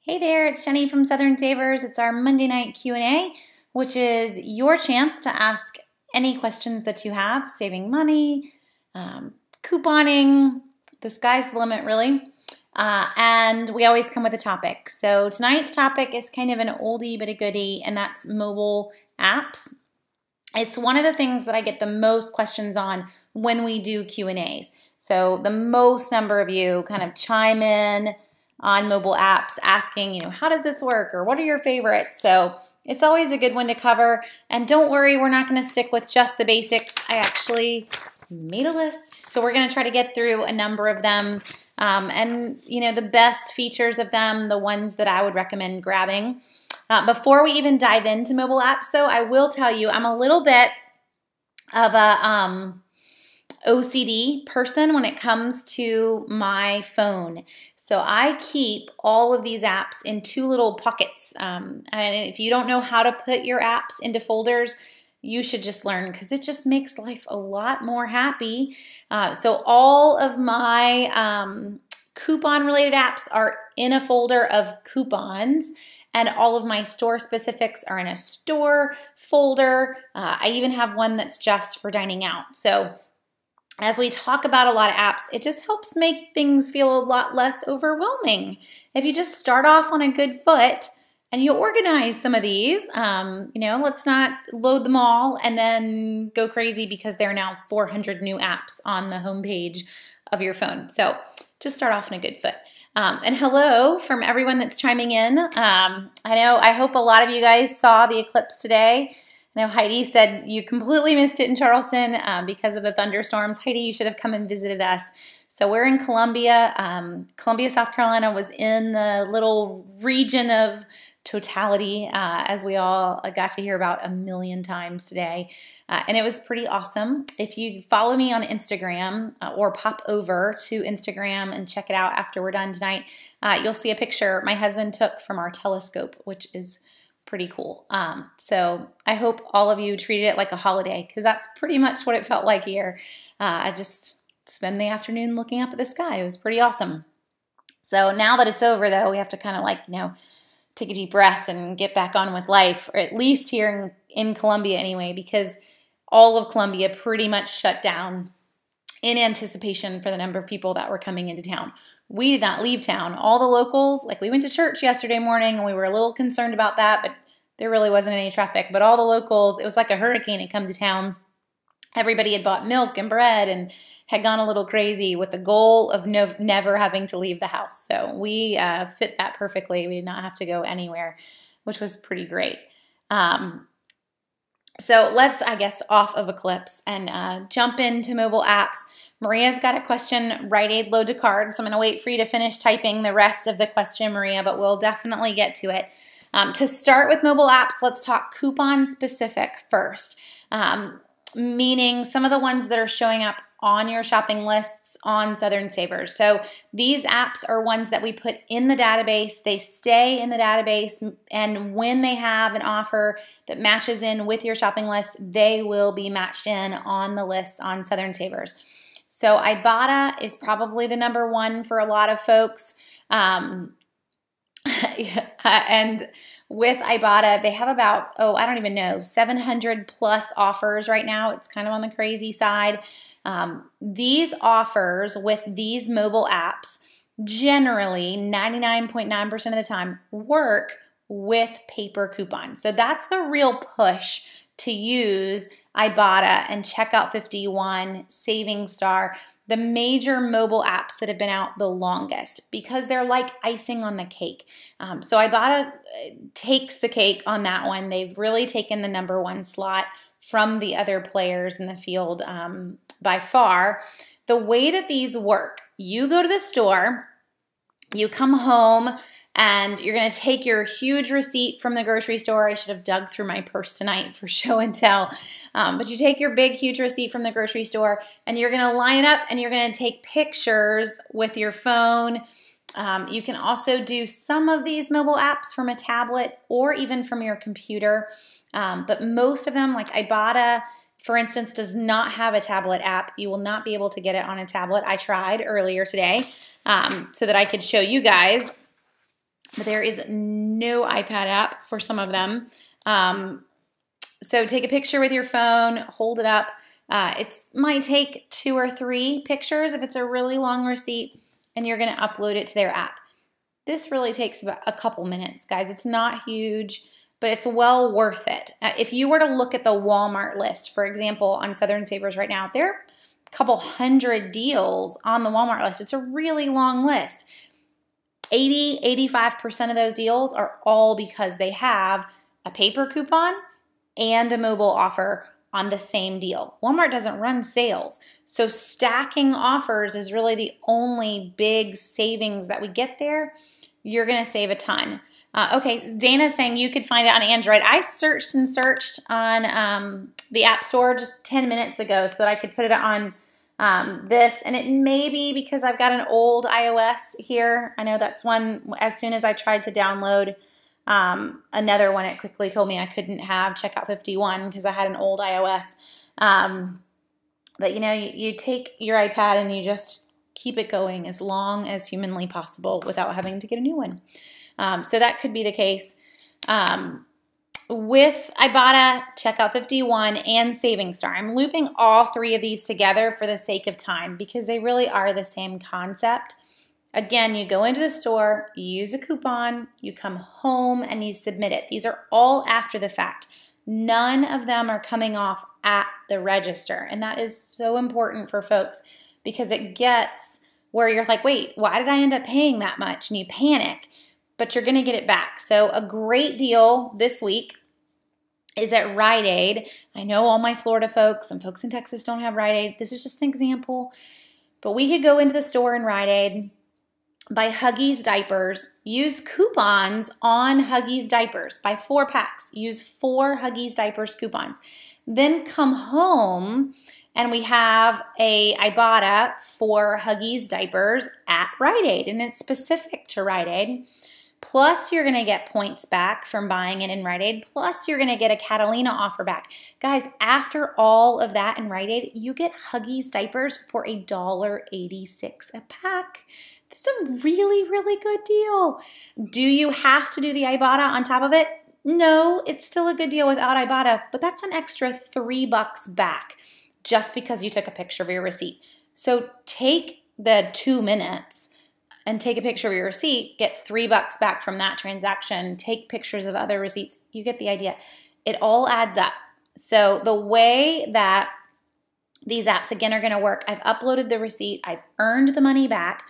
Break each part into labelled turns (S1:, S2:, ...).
S1: Hey there, it's Jenny from Southern Savers. It's our Monday night Q&A, which is your chance to ask any questions that you have, saving money, couponing, the sky's the limit really. And we always come with a topic. So tonight's topic is kind of an oldie but a goodie, and that's mobile apps. It's one of the things that I get the most questions on when we do Q&As. So the most number of you kind of chime in on mobile apps asking, how does this work or what are your favorites? So it's always a good one to cover. And don't worry, we're not going to stick with just the basics. I actually made a list. So we're going to try to get through a number of them. And the best features of them, the ones that I would recommend grabbing. Before we even dive into mobile apps though, I will tell you I'm a little bit of a OCD person when it comes to my phone. So I keep all of these apps in two little pockets. And if you don't know how to put your apps into folders, you should just learn because it just makes life a lot more happy. So all of my coupon related apps are in a folder of coupons, and all of my store specifics are in a store folder. I even have one that's just for dining out. So as we talk about a lot of apps, it just helps make things feel a lot less overwhelming. If you just start off on a good foot and you organize some of these, let's not load them all and then go crazy because there are now 400 new apps on the homepage of your phone. So just start off on a good foot. And hello from everyone that's chiming in. I hope a lot of you guys saw the eclipse today. I know Heidi said you completely missed it in Charleston because of the thunderstorms. Heidi, you should have come and visited us. So we're in Columbia. Columbia, South Carolina was in the little region of totality, as we all got to hear about a million times today. And it was pretty awesome. If you follow me on Instagram or pop over to Instagram and check it out after we're done tonight, you'll see a picture my husband took from our telescope, which is pretty cool. So I hope all of you treated it like a holiday because that's pretty much what it felt like here. I just spend the afternoon looking up at the sky. It was pretty awesome. So now that it's over though, we have to kind of take a deep breath and get back on with life, or at least here in Columbia anyway, because all of Columbia pretty much shut down in anticipation for the number of people that were coming into town. We did not leave town. All the locals, we went to church yesterday morning and we were a little concerned about that, but there really wasn't any traffic. But all the locals, it was like a hurricane had come to town. Everybody had bought milk and bread and had gone a little crazy with the goal of never having to leave the house. So we fit that perfectly. We did not have to go anywhere, which was pretty great. So let's, off of Eclipse and jump into mobile apps. Maria's got a question, Rite Aid load to card. So I'm going to wait for you to finish typing the rest of the question, Maria, but we'll definitely get to it. To start with mobile apps, let's talk coupon specific first, meaning some of the ones that are showing up on your shopping lists on Southern Savers. So these apps are ones that we put in the database. They stay in the database, and when they have an offer that matches in with your shopping list, they will be matched in on the lists on Southern Savers. So Ibotta is probably the number one for a lot of folks. And with Ibotta, they have about, 700 plus offers right now. It's kind of on the crazy side. These offers with these mobile apps generally 99.9% of the time work with paper coupons. So that's the real push to use Ibotta and Checkout 51, Saving Star, the major mobile apps that have been out the longest because they're like icing on the cake. So Ibotta takes the cake on that one. They've really taken the number one slot from the other players in the field by far. The way that these work, you go to the store, you come home, and you're going to take your huge receipt from the grocery store. I should have dug through my purse tonight for show and tell. But you take your big, huge receipt from the grocery store, and you're going to line it up, and you're going to take pictures with your phone. You can also do some of these mobile apps from a tablet or even from your computer. But most of them, like Ibotta, for instance, does not have a tablet app. You will not be able to get it on a tablet. I tried earlier today so that I could show you guys. but there is no iPad app for some of them. So take a picture with your phone, hold it up. It might take 2 or 3 pictures if it's a really long receipt, and you're going to upload it to their app. This really takes about a couple minutes, guys. It's not huge, but it's well worth it. If you were to look at the Walmart list, for example, on Southern Savers right now, there are a couple hundred deals on the Walmart list. It's a really long list. 85% of those deals are all because they have a paper coupon and a mobile offer on the same deal. Walmart doesn't run sales, so stacking offers is really the only big savings that we get there. You're gonna save a ton. Okay, Dana's saying you could find it on Android. I searched and searched on the App Store just 10 minutes ago so that I could put it on this, and it may be because I've got an old iOS here. I know that's one, as soon as I tried to download another one, it quickly told me I couldn't have Checkout 51 because I had an old iOS. But you know, you take your iPad and you just keep it going as long as humanly possible without having to get a new one. So that could be the case. With Ibotta, Checkout 51, and Savings Star. I'm looping all 3 of these together for the sake of time because they really are the same concept. Again, you go into the store, you use a coupon, you come home, and you submit it. These are all after the fact. None of them are coming off at the register, and that is so important for folks because it gets where you're like, wait, why did I end up paying that much? And you panic, but you're going to get it back. So a great deal this week is at Rite Aid. I know all my Florida folks and folks in Texas don't have Rite Aid. This is just an example, but we could go into the store in Rite Aid, buy Huggies diapers, use coupons on Huggies diapers, buy 4 packs, use 4 Huggies diapers coupons. Then come home and we have a Ibotta for Huggies diapers at Rite Aid, and it's specific to Rite Aid. Plus, you're going to get points back from buying it in Rite Aid. Plus, you're going to get a Catalina offer back. Guys, after all of that in Rite Aid, you get Huggies diapers for $1.86 a pack. That's a really, really good deal. Do you have to do the Ibotta on top of it? No, it's still a good deal without Ibotta, but that's an extra $3 back just because you took a picture of your receipt. So take the 2 minutes and take a picture of your receipt, get $3 back from that transaction, take pictures of other receipts. You get the idea. It all adds up. So the way that these apps, again, are going to work, I've uploaded the receipt, I've earned the money back.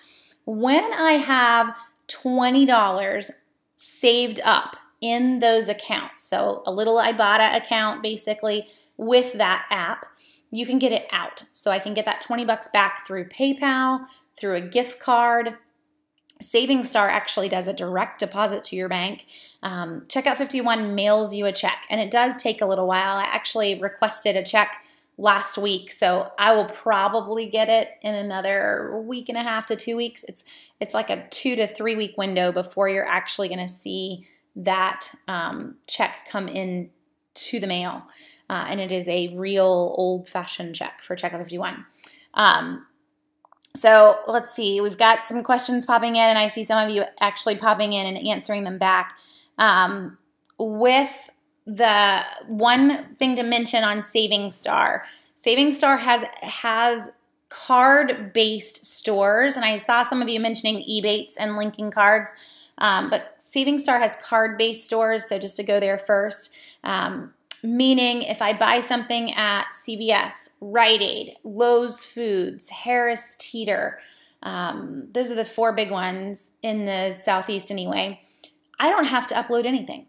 S1: When I have $20 saved up in those accounts, so a little Ibotta account basically with that app, you can get it out. So I can get that $20 back through PayPal, through a gift card. Savings Star actually does a direct deposit to your bank. Checkout 51 mails you a check, and it does take a little while. I actually requested a check last week, so I will probably get it in another week and a half to 2 weeks. It's like a 2 to 3 week window before you're actually going to see that check come in to the mail, and it is a real old-fashioned check for Checkout 51. So let's see, we've got some questions popping in, and I see some of you actually popping in and answering them back. With the one thing to mention on Savings Star has card-based stores, and I saw some of you mentioning Ebates and linking cards, but Savings Star has card-based stores, so just to go there first. Meaning if I buy something at CVS, Rite Aid, Lowe's Foods, Harris Teeter, those are the 4 big ones in the Southeast anyway, I don't have to upload anything.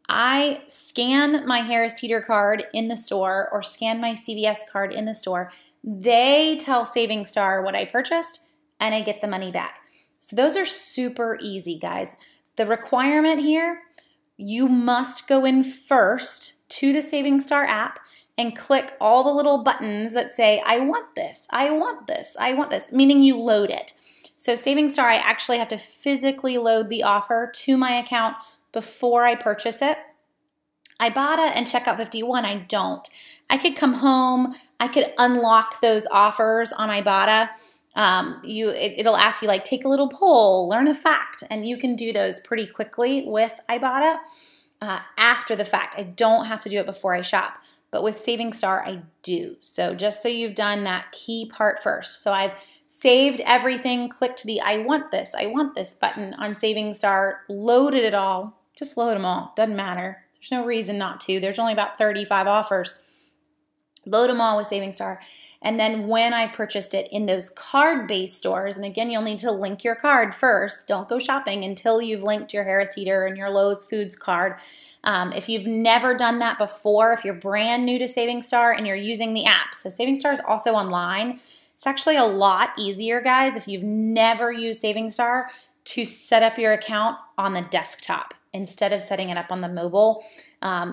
S1: I scan my Harris Teeter card in the store or scan my CVS card in the store. They tell Savings Star what I purchased and I get the money back. So those are super easy, guys. The requirement here, you must go in first to the Savings Star app and click all the little buttons that say, I want this, I want this, I want this, meaning you load it. So Savings Star, I actually have to physically load the offer to my account before I purchase it. Ibotta and Checkout 51, I don't. I could come home, I could unlock those offers on Ibotta, It'll ask you like, take a little poll, learn a fact, and you can do those pretty quickly with Ibotta after the fact. I don't have to do it before I shop, but with Saving Star, I do. So just so you've done that key part first. So I've saved everything, clicked the I want this button on Saving Star, loaded it all. Just load them all, doesn't matter. There's no reason not to. There's only about 35 offers. Load them all with Saving Star. And then when I purchased it in those card-based stores, and again, you'll need to link your card first. Don't go shopping until you've linked your Harris Teeter and your Lowe's Foods card. If you've never done that before, if you're brand new to Saving Star and you're using the app, so Saving Star is also online. It's actually a lot easier, guys, if you've never used Saving Star, to set up your account on the desktop instead of setting it up on the mobile.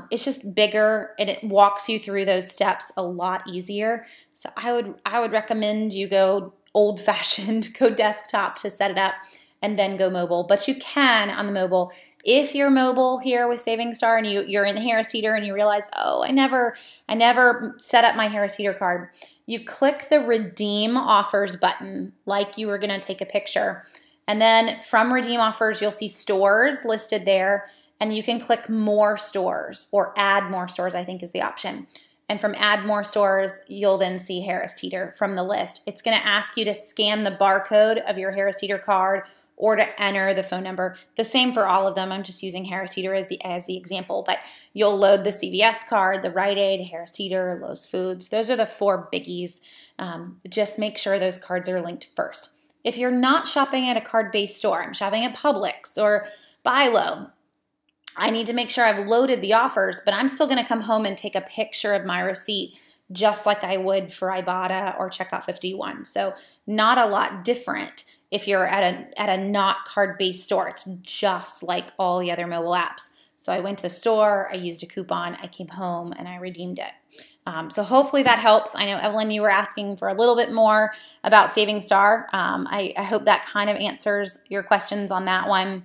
S1: It's just bigger and it walks you through those steps a lot easier. So I would recommend you go old-fashioned, go desktop to set it up and then go mobile. But you can on the mobile. If you're mobile here with Saving Star and you're in Harris Teeter and you realize, oh, I never set up my Harris Teeter card, you click the Redeem Offers button like you were going to take a picture. And then from Redeem Offers, you'll see stores listed there, and you can click More Stores or Add More Stores, I think is the option. And from Add More Stores, you'll then see Harris Teeter from the list. It's going to ask you to scan the barcode of your Harris Teeter card or to enter the phone number. The same for all of them. I'm just using Harris Teeter as the example, but you'll load the CVS card, the Rite Aid, Harris Teeter, Lowe's Foods. Those are the 4 biggies. Just make sure those cards are linked first. If you're not shopping at a card-based store, I'm shopping at Publix or Buy Low, I need to make sure I've loaded the offers, but I'm still going to come home and take a picture of my receipt just like I would for Ibotta or Checkout 51. So not a lot different if you're at a not card-based store. It's just like all the other mobile apps. So I went to the store, I used a coupon, I came home, and I redeemed it. So hopefully that helps. I know, Evelyn, you were asking for a little bit more about Saving Star. I hope that kind of answers your questions on that one.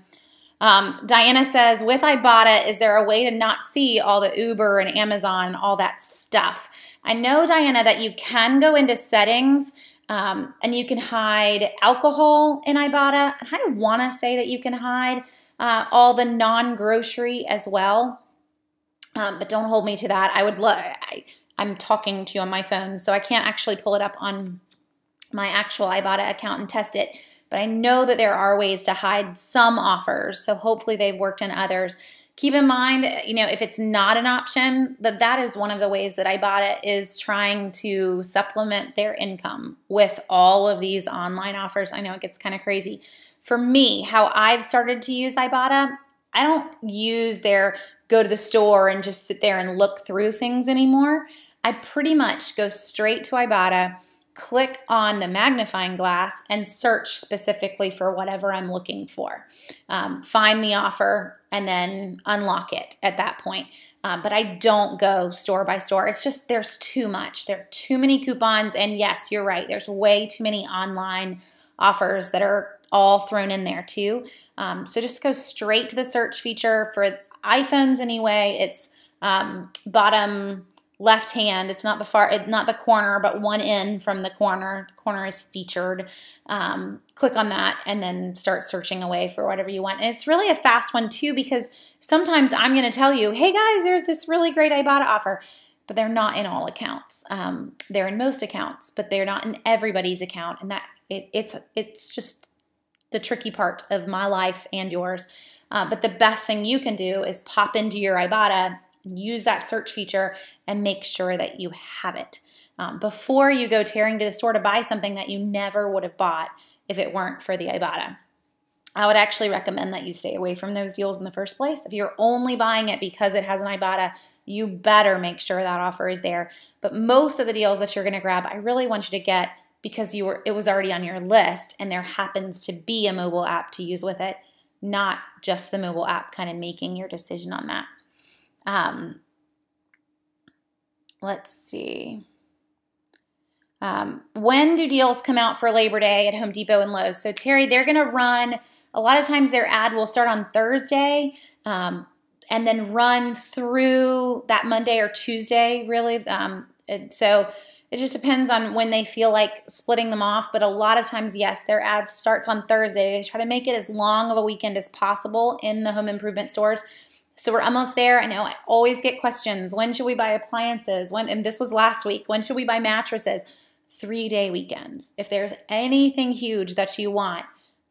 S1: Diana says, with Ibotta, is there a way to not see all the Uber and Amazon, all that stuff? I know, Diana, that you can go into settings and you can hide alcohol in Ibotta. And I want to say that you can hide all the non-grocery as well. But don't hold me to that. I'm talking to you on my phone, so I can't actually pull it up on my actual Ibotta account and test it. But I know that there are ways to hide some offers, so hopefully they've worked in others. Keep in mind, if it's not an option, that is one of the ways that Ibotta is trying to supplement their income with all of these online offers. I know it gets kind of crazy. For me, how I've started to use Ibotta, I don't use their go to the store and just sit there and look through things anymore. I pretty much go straight to Ibotta, click on the magnifying glass, and search specifically for whatever I'm looking for. Find the offer and then unlock it at that point. But I don't go store by store. It's just there's too much. There are too many coupons. And yes, you're right. There's way too many online offers that are all thrown in there too. So just go straight to the search feature. For iPhones anyway, it's bottom left hand. It's not the corner, but one in from the corner. The corner is featured. Click on that and then start searching away for whatever you want. And it's really a fast one too, because sometimes I'm going to tell you, hey guys, there's this really great Ibotta offer, but they're not in all accounts. They're in most accounts, but they're not in everybody's account. And it's just the tricky part of my life and yours. But the best thing you can do is pop into your Ibotta, use that search feature, and make sure that you have it before you go tearing to the store to buy something that you never would have bought if it weren't for the Ibotta. I would actually recommend that you stay away from those deals in the first place. If you're only buying it because it has an Ibotta, you better make sure that offer is there. But most of the deals that you're going to grab, I really want you to get because it was already on your list and there happens to be a mobile app to use with it, not just the mobile app kind of making your decision on that. Let's see. When do deals come out for Labor Day at Home Depot and Lowe's? So Terry, they're going to run, a lot of times their ad will start on Thursday and then run through that Monday or Tuesday, really. So It just depends on when they feel like splitting them off, but a lot of times, yes, their ad starts on Thursday. They try to make it as long of a weekend as possible in the home improvement stores. So we're almost there. I know I always get questions. When should we buy appliances? And this was last week. When should we buy mattresses? 3-day weekends. If there's anything huge that you want,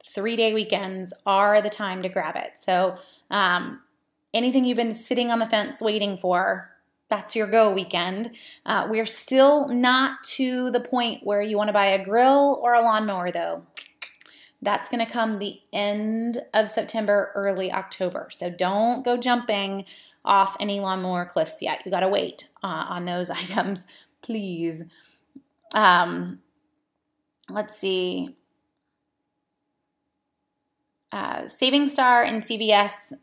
S1: 3-day weekends are the time to grab it. So anything you've been sitting on the fence waiting for, that's your go weekend. We're still not to the point where you want to buy a grill or a lawnmower though. That's going to come the end of September, early October. So don't go jumping off any lawnmower cliffs yet. You got to wait on those items, please. Let's see. Saving Star and CVS,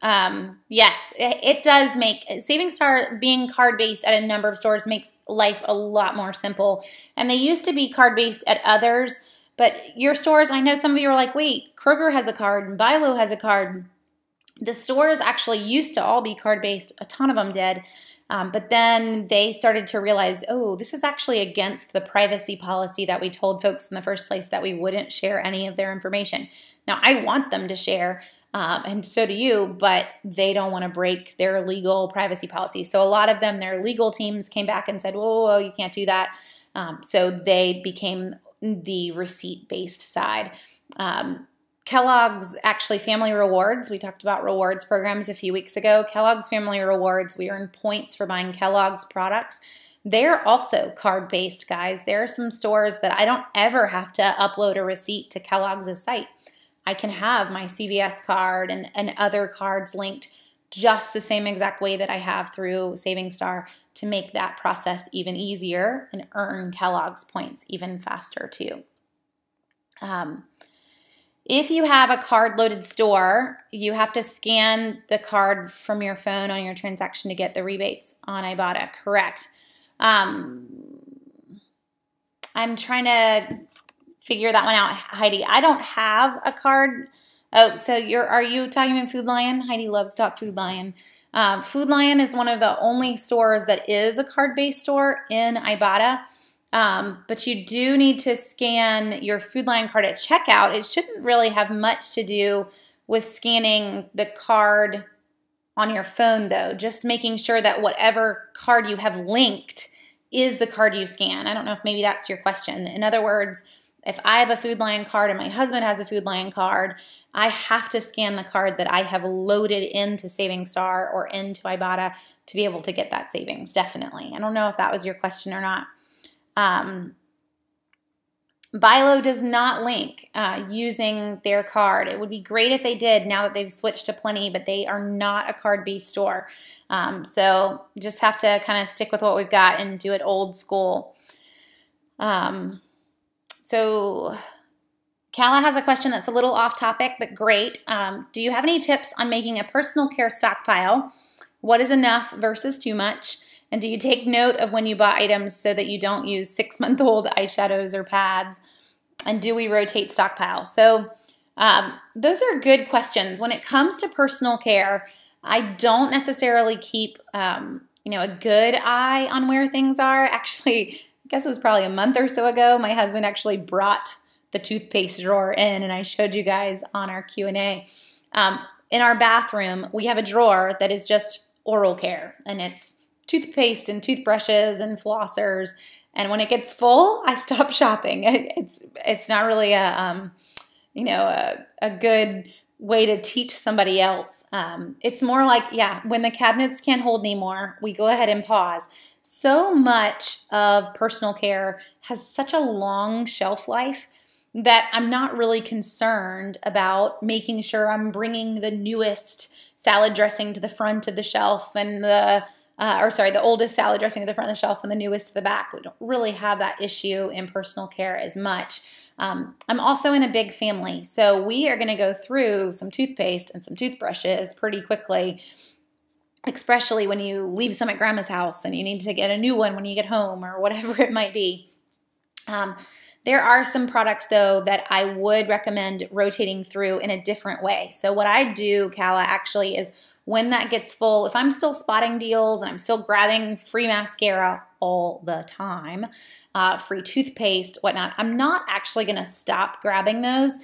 S1: yes, it does make, Saving Star being card-based at a number of stores makes life a lot more simple. And they used to be card-based at others, but your stores, I know some of you are like, wait, Kroger has a card and Bilo has a card. The stores actually used to all be card-based, a ton of them did, but then they started to realize, oh, this is actually against the privacy policy that we told folks in the first place, that we wouldn't share any of their information. Now, I want them to share, and so do you, but they don't want to break their legal privacy policy. So a lot of them, their legal teams came back and said, whoa, you can't do that. So they became the receipt-based side. Kellogg's actually Family Rewards. We talked about rewards programs a few weeks ago. Kellogg's Family Rewards, we earn points for buying Kellogg's products. They're also card-based, guys. There are some stores that I don't ever have to upload a receipt to Kellogg's site. I can have my CVS card and other cards linked just the same exact way that I have through Saving Star to make that process even easier and earn Kellogg's points even faster too. If you have a card-loaded store, you have to scan the card from your phone on your transaction to get the rebates on Ibotta, correct? I'm trying to figure that one out, Heidi. I don't have a card. Oh, so are you talking about Food Lion? Heidi loves to talk Food Lion. Food Lion is one of the only stores that is a card-based store in Ibotta. But you do need to scan your Food Lion card at checkout. It shouldn't really have much to do with scanning the card on your phone though. Just making sure that whatever card you have linked is the card you scan. I don't know if maybe that's your question. In other words, if I have a Food Lion card and my husband has a Food Lion card, I have to scan the card that I have loaded into Saving Star or into Ibotta to be able to get that savings, definitely. I don't know if that was your question or not. Bilo does not link using their card. It would be great if they did now that they've switched to Plenti, but they are not a card-based store. So just have to kind of stick with what we've got and do it old school. So Kala has a question that's a little off topic, but great. Do you have any tips on making a personal care stockpile? What is enough versus too much? And do you take note of when you buy items so that you don't use 6-month-old eyeshadows or pads? And do we rotate stockpile? So those are good questions. When it comes to personal care, I don't necessarily keep a good eye on where things are. Actually, I guess it was probably a month or so ago, my husband actually brought the toothpaste drawer in, and I showed you guys on our Q&A. In our bathroom, we have a drawer that is just oral care, and it's toothpaste and toothbrushes and flossers. And when it gets full, I stop shopping. It's not really a good way to teach somebody else. It's more like, yeah, when the cabinets can't hold anymore, we go ahead and pause. So much of personal care has such a long shelf life that I'm not really concerned about making sure I'm bringing the newest salad dressing to the front of the shelf and the oldest salad dressing to the front of the shelf and the newest to the back. We don't really have that issue in personal care as much. I'm also in a big family, so we are going to go through some toothpaste and some toothbrushes pretty quickly, especially when you leave some at grandma's house and you need to get a new one when you get home or whatever it might be. There are some products though that I would recommend rotating through in a different way. So what I do, Kala, actually is when that gets full, if I'm still spotting deals and I'm still grabbing free mascara all the time, free toothpaste, whatnot, I'm not actually gonna stop grabbing those.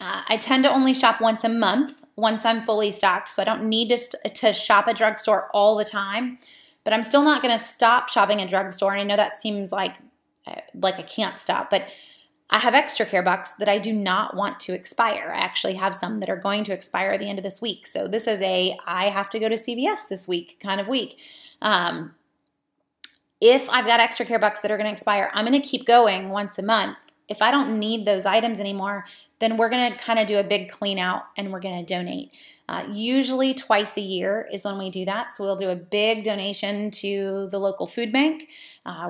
S1: I tend to only shop once a month once I'm fully stocked, so I don't need to shop a drugstore all the time, but I'm still not gonna stop shopping a drugstore, and I know that seems like I can't stop, but I have extra care bucks that I do not want to expire. I actually have some that are going to expire at the end of this week. So this is I have to go to CVS this week kind of week. If I've got extra care bucks that are going to expire, I'm going to keep going once a month. If I don't need those items anymore, then we're going to kind of do a big clean out and we're going to donate. Usually twice a year is when we do that. So we'll do a big donation to the local food bank.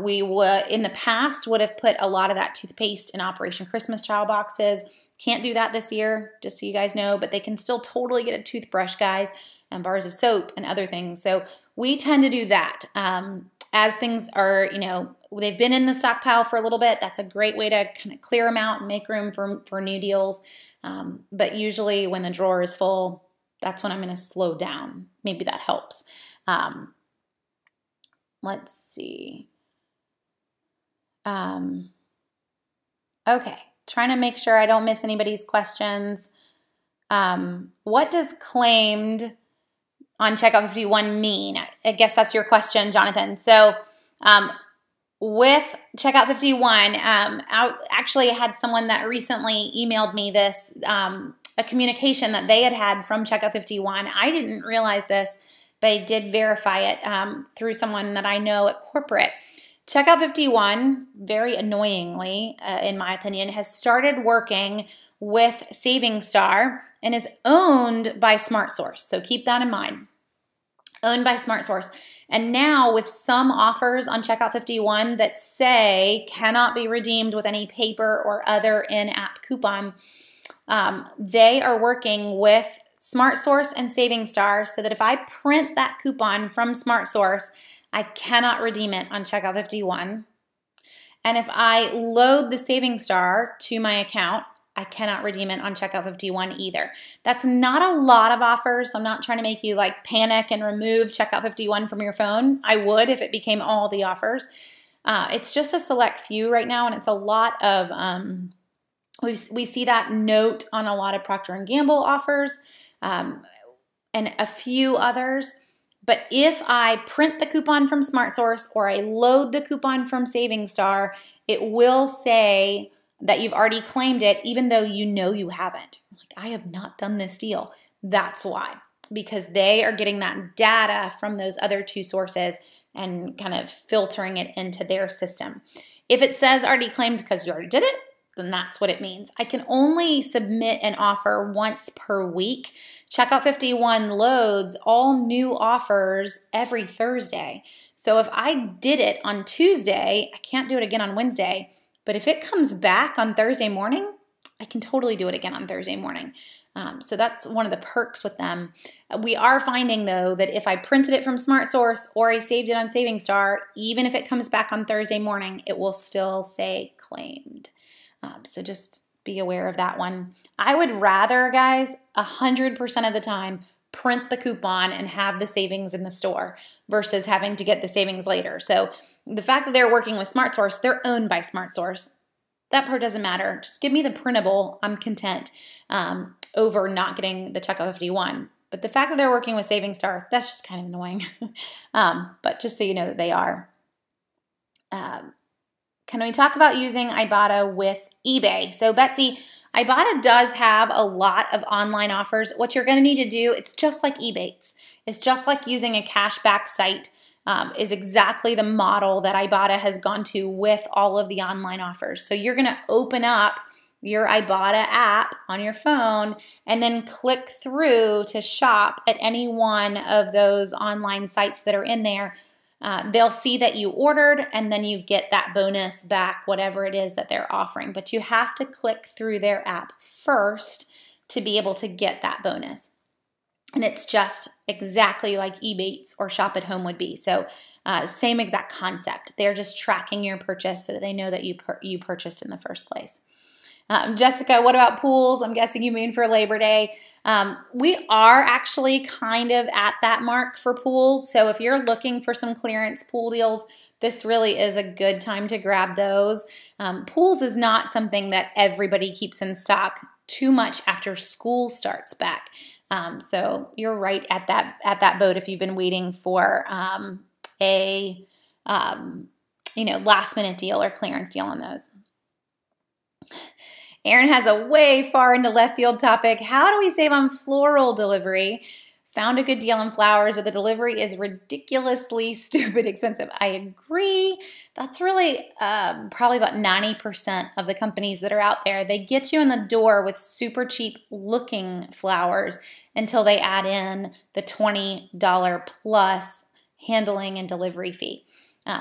S1: We would, in the past, would have put a lot of that toothpaste in Operation Christmas Child boxes. Can't do that this year, just so you guys know, but they can still totally get a toothbrush, guys, and bars of soap and other things. So we tend to do that. As things are, they've been in the stockpile for a little bit, that's a great way to kind of clear them out and make room for new deals. But usually when the drawer is full, that's when I'm going to slow down. Maybe that helps. Let's see. Okay, trying to make sure I don't miss anybody's questions. What does claimed on checkout 51 mean? I guess that's your question, Jonathan. So with checkout 51, I actually had someone that recently emailed me this, a communication that they had from checkout 51. I didn't realize this, but I did verify it through someone that I know at corporate. Checkout 51, very annoyingly, in my opinion, has started working with Saving Star and is owned by SmartSource. So keep that in mind. Owned by SmartSource. And now with some offers on Checkout 51 that say cannot be redeemed with any paper or other in-app coupon, they are working with SmartSource and Saving Star so that if I print that coupon from SmartSource, I cannot redeem it on Checkout 51. And if I load the Saving Star to my account, I cannot redeem it on Checkout 51 either. That's not a lot of offers, so I'm not trying to make you like panic and remove Checkout 51 from your phone. I would if it became all the offers. It's just a select few right now, and it's a lot of, we see that note on a lot of Procter & Gamble offers and a few others. But if I print the coupon from SmartSource or I load the coupon from Saving Star, it will say that you've already claimed it, even though you know you haven't. Like, I have not done this deal. That's why, because they are getting that data from those other two sources and kind of filtering it into their system. If it says already claimed because you already did it, then that's what it means. I can only submit an offer once per week. Checkout 51 loads all new offers every Thursday. So if I did it on Tuesday, I can't do it again on Wednesday. But if it comes back on Thursday morning, I can totally do it again on Thursday morning. So that's one of the perks with them. We are finding, though, that if I printed it from SmartSource or I saved it on Saving Star, even if it comes back on Thursday morning, it will still say claimed. So just be aware of that one. I would rather, guys, 100% of the time, print the coupon and have the savings in the store versus having to get the savings later. So the fact that they're working with SmartSource, they're owned by SmartSource. That part doesn't matter. Just give me the printable. I'm content over not getting the Checkout 51. But the fact that they're working with Saving Star, that's just kind of annoying. But just so you know that they are. Can we talk about using Ibotta with eBay? So Betsy, Ibotta does have a lot of online offers. What you're going to need to do, it's just like Ebates. It's just like using a cashback site is exactly the model that Ibotta has gone to with all of the online offers. So you're going to open up your Ibotta app on your phone and then click through to shop at any one of those online sites that are in there. They'll see that you ordered and then you get that bonus back, whatever it is that they're offering. But you have to click through their app first to be able to get that bonus. And it's just exactly like Ebates or Shop at Home would be. So Same exact concept. They're just tracking your purchase so that they know that you purchased in the first place. Jessica, what about pools? I'm guessing you mean for Labor Day. We are actually kind of at that mark for pools. So if you're looking for some clearance pool deals, this really is a good time to grab those. Pools is not something that everybody keeps in stock too much after school starts back. So you're right at that boat if you've been waiting for a last minute deal or clearance deal on those. Aaron has a way far into left field topic. How do we save on floral delivery? Found a good deal on flowers, but the delivery is ridiculously stupid expensive. I agree. That's really probably about 90% of the companies that are out there. They get you in the door with super cheap looking flowers until they add in the $20 plus handling and delivery fee.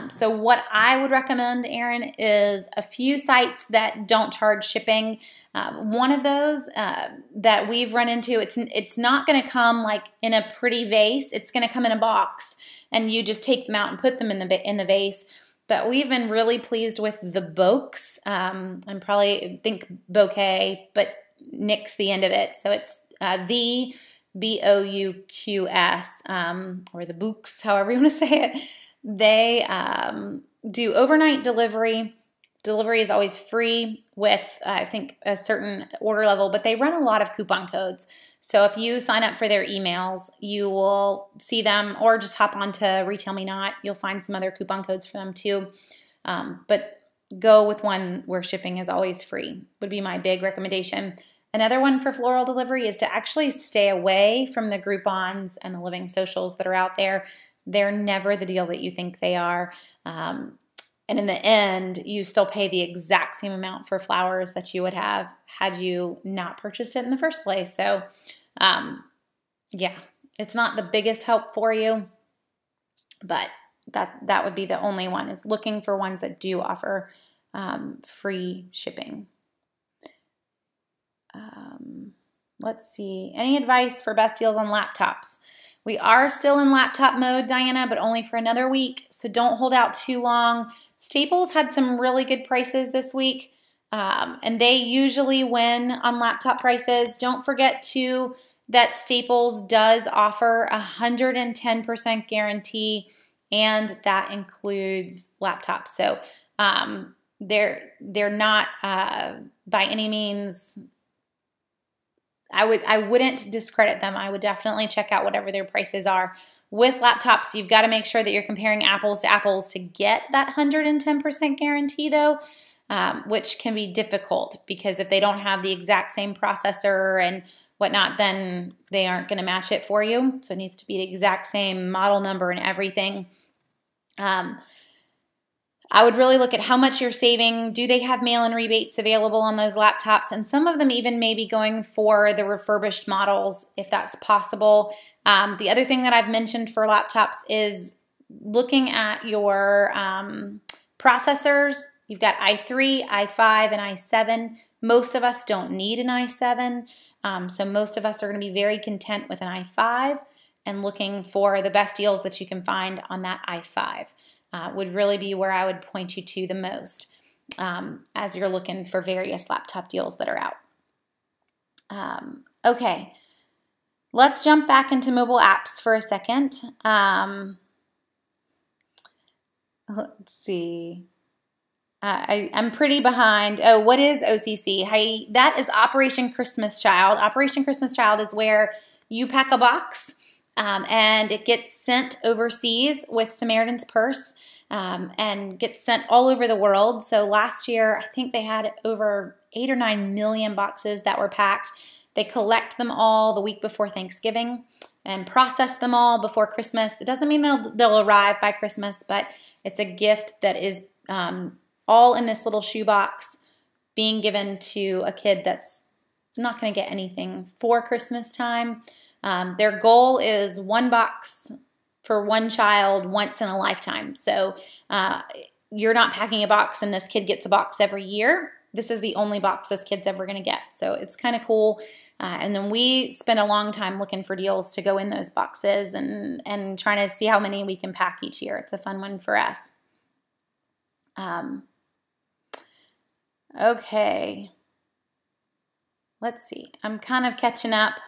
S1: So what I would recommend, Aaron, is a few sites that don't charge shipping. One of those that we've run into, it's not going to come like in a pretty vase. It's going to come in a box, and you just take them out and put them in the vase. But we've been really pleased with the bouquets. And probably think bouquet, but nix the end of it. So it's the BOUQS or the bouquets, however you want to say it. They do overnight delivery. Delivery is always free with, I think, a certain order level, but they run a lot of coupon codes. So if you sign up for their emails, you will see them, or just hop onto Retail Me Not. You'll find some other coupon codes for them too. But go with one where shipping is always free would be my big recommendation. Another one for floral delivery is to actually stay away from the Groupons and the Living Socials that are out there. They're never the deal that you think they are. And in the end, you still pay the exact same amount for flowers that you would have had you not purchased it in the first place. So, yeah, it's not the biggest help for you, but that would be the only one, is looking for ones that do offer free shipping. Let's see. Any advice for best deals on laptops? We are still in laptop mode, Diana, but only for another week, so don't hold out too long. Staples had some really good prices this week, and they usually win on laptop prices. Don't forget, too, that Staples does offer 110% guarantee, and that includes laptops. So they're not by any means... I wouldn't discredit them. I would definitely check out whatever their prices are. With laptops, you've got to make sure that you're comparing apples to apples to get that 110% guarantee, though, which can be difficult because if they don't have the exact same processor and whatnot, then they aren't going to match it for you. So it needs to be the exact same model number and everything. I would really look at how much you're saving. Do they have mail-in rebates available on those laptops? And some of them even may be going for the refurbished models, if that's possible. The other thing that I've mentioned for laptops is looking at your processors. You've got i3, i5, and i7. Most of us don't need an i7, so most of us are going to be very content with an i5 and looking for the best deals that you can find on that i5. Would really be where I would point you to the most as you're looking for various laptop deals that are out. Okay, let's jump back into mobile apps for a second. Let's see. I'm pretty behind. Oh, what is OCC? That is Operation Christmas Child. Operation Christmas Child is where you pack a box and it gets sent overseas with Samaritan's Purse and gets sent all over the world. So last year, I think they had over 8 or 9 million boxes that were packed. They collect them all the week before Thanksgiving and process them all before Christmas. It doesn't mean they'll arrive by Christmas, but it's a gift that is all in this little shoebox being given to a kid that's not going to get anything for Christmas time. Their goal is 1 box for 1 child once in a lifetime. So you're not packing a box and this kid gets a box every year. this is the only box this kid's ever going to get. So it's kind of cool. And then we spend a long time looking for deals to go in those boxes and trying to see how many we can pack each year. It's a fun one for us. Okay. Let's see. I'm kind of catching up.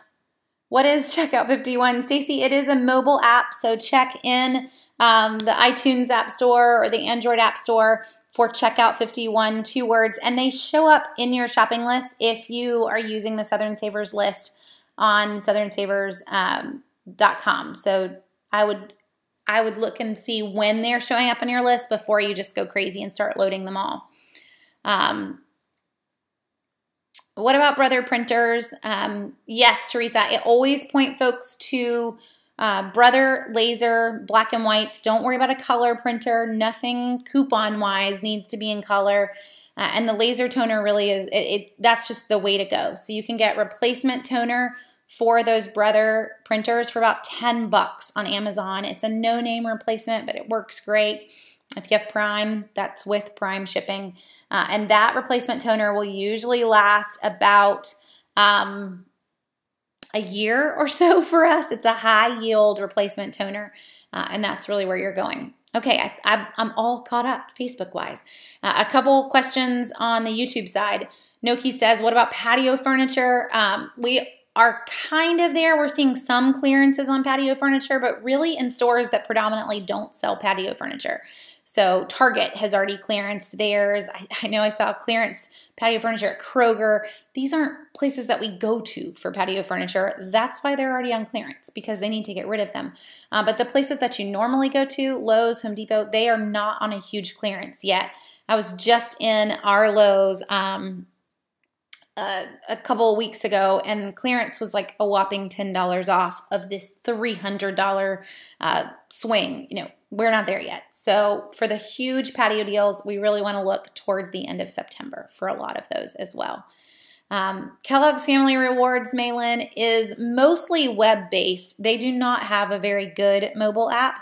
S1: What is Checkout 51? Stacy, it is a mobile app, so check in the iTunes App Store or the Android App Store for Checkout 51, 2 words, and they show up in your shopping list if you are using the Southern Savers list on southernsavers.com. So I would look and see when they're showing up on your list before you just go crazy and start loading them all. What about Brother printers? Yes, Teresa, I always point folks to Brother laser, black and whites. Don't worry about a color printer. Nothing coupon-wise needs to be in color. And the laser toner really is, that's just the way to go. So you can get replacement toner for those Brother printers for about 10 bucks on Amazon. It's a no-name replacement, but it works great. If you have Prime, that's with Prime shipping. And that replacement toner will usually last about a year or so for us. It's a high-yield replacement toner, and that's really where you're going. Okay, I'm all caught up Facebook-wise. A couple questions on the YouTube side. Noki says, what about patio furniture? We are kind of there. We're seeing some clearances on patio furniture, but really in stores that predominantly don't sell patio furniture. So Target has already clearanced theirs. I know I saw clearance patio furniture at Kroger. These aren't places that we go to for patio furniture. That's why they're already on clearance, because they need to get rid of them. But the places that you normally go to, Lowe's, Home Depot, they are not on a huge clearance yet. I was just in our Lowe's a couple of weeks ago, and clearance was like a whopping $10 off of this $300 swing. You know, we're not there yet. So for the huge patio deals, we really want to look towards the end of September for a lot of those as well. Kellogg's Family Rewards, Malin, is mostly web-based. They do not have a very good mobile app.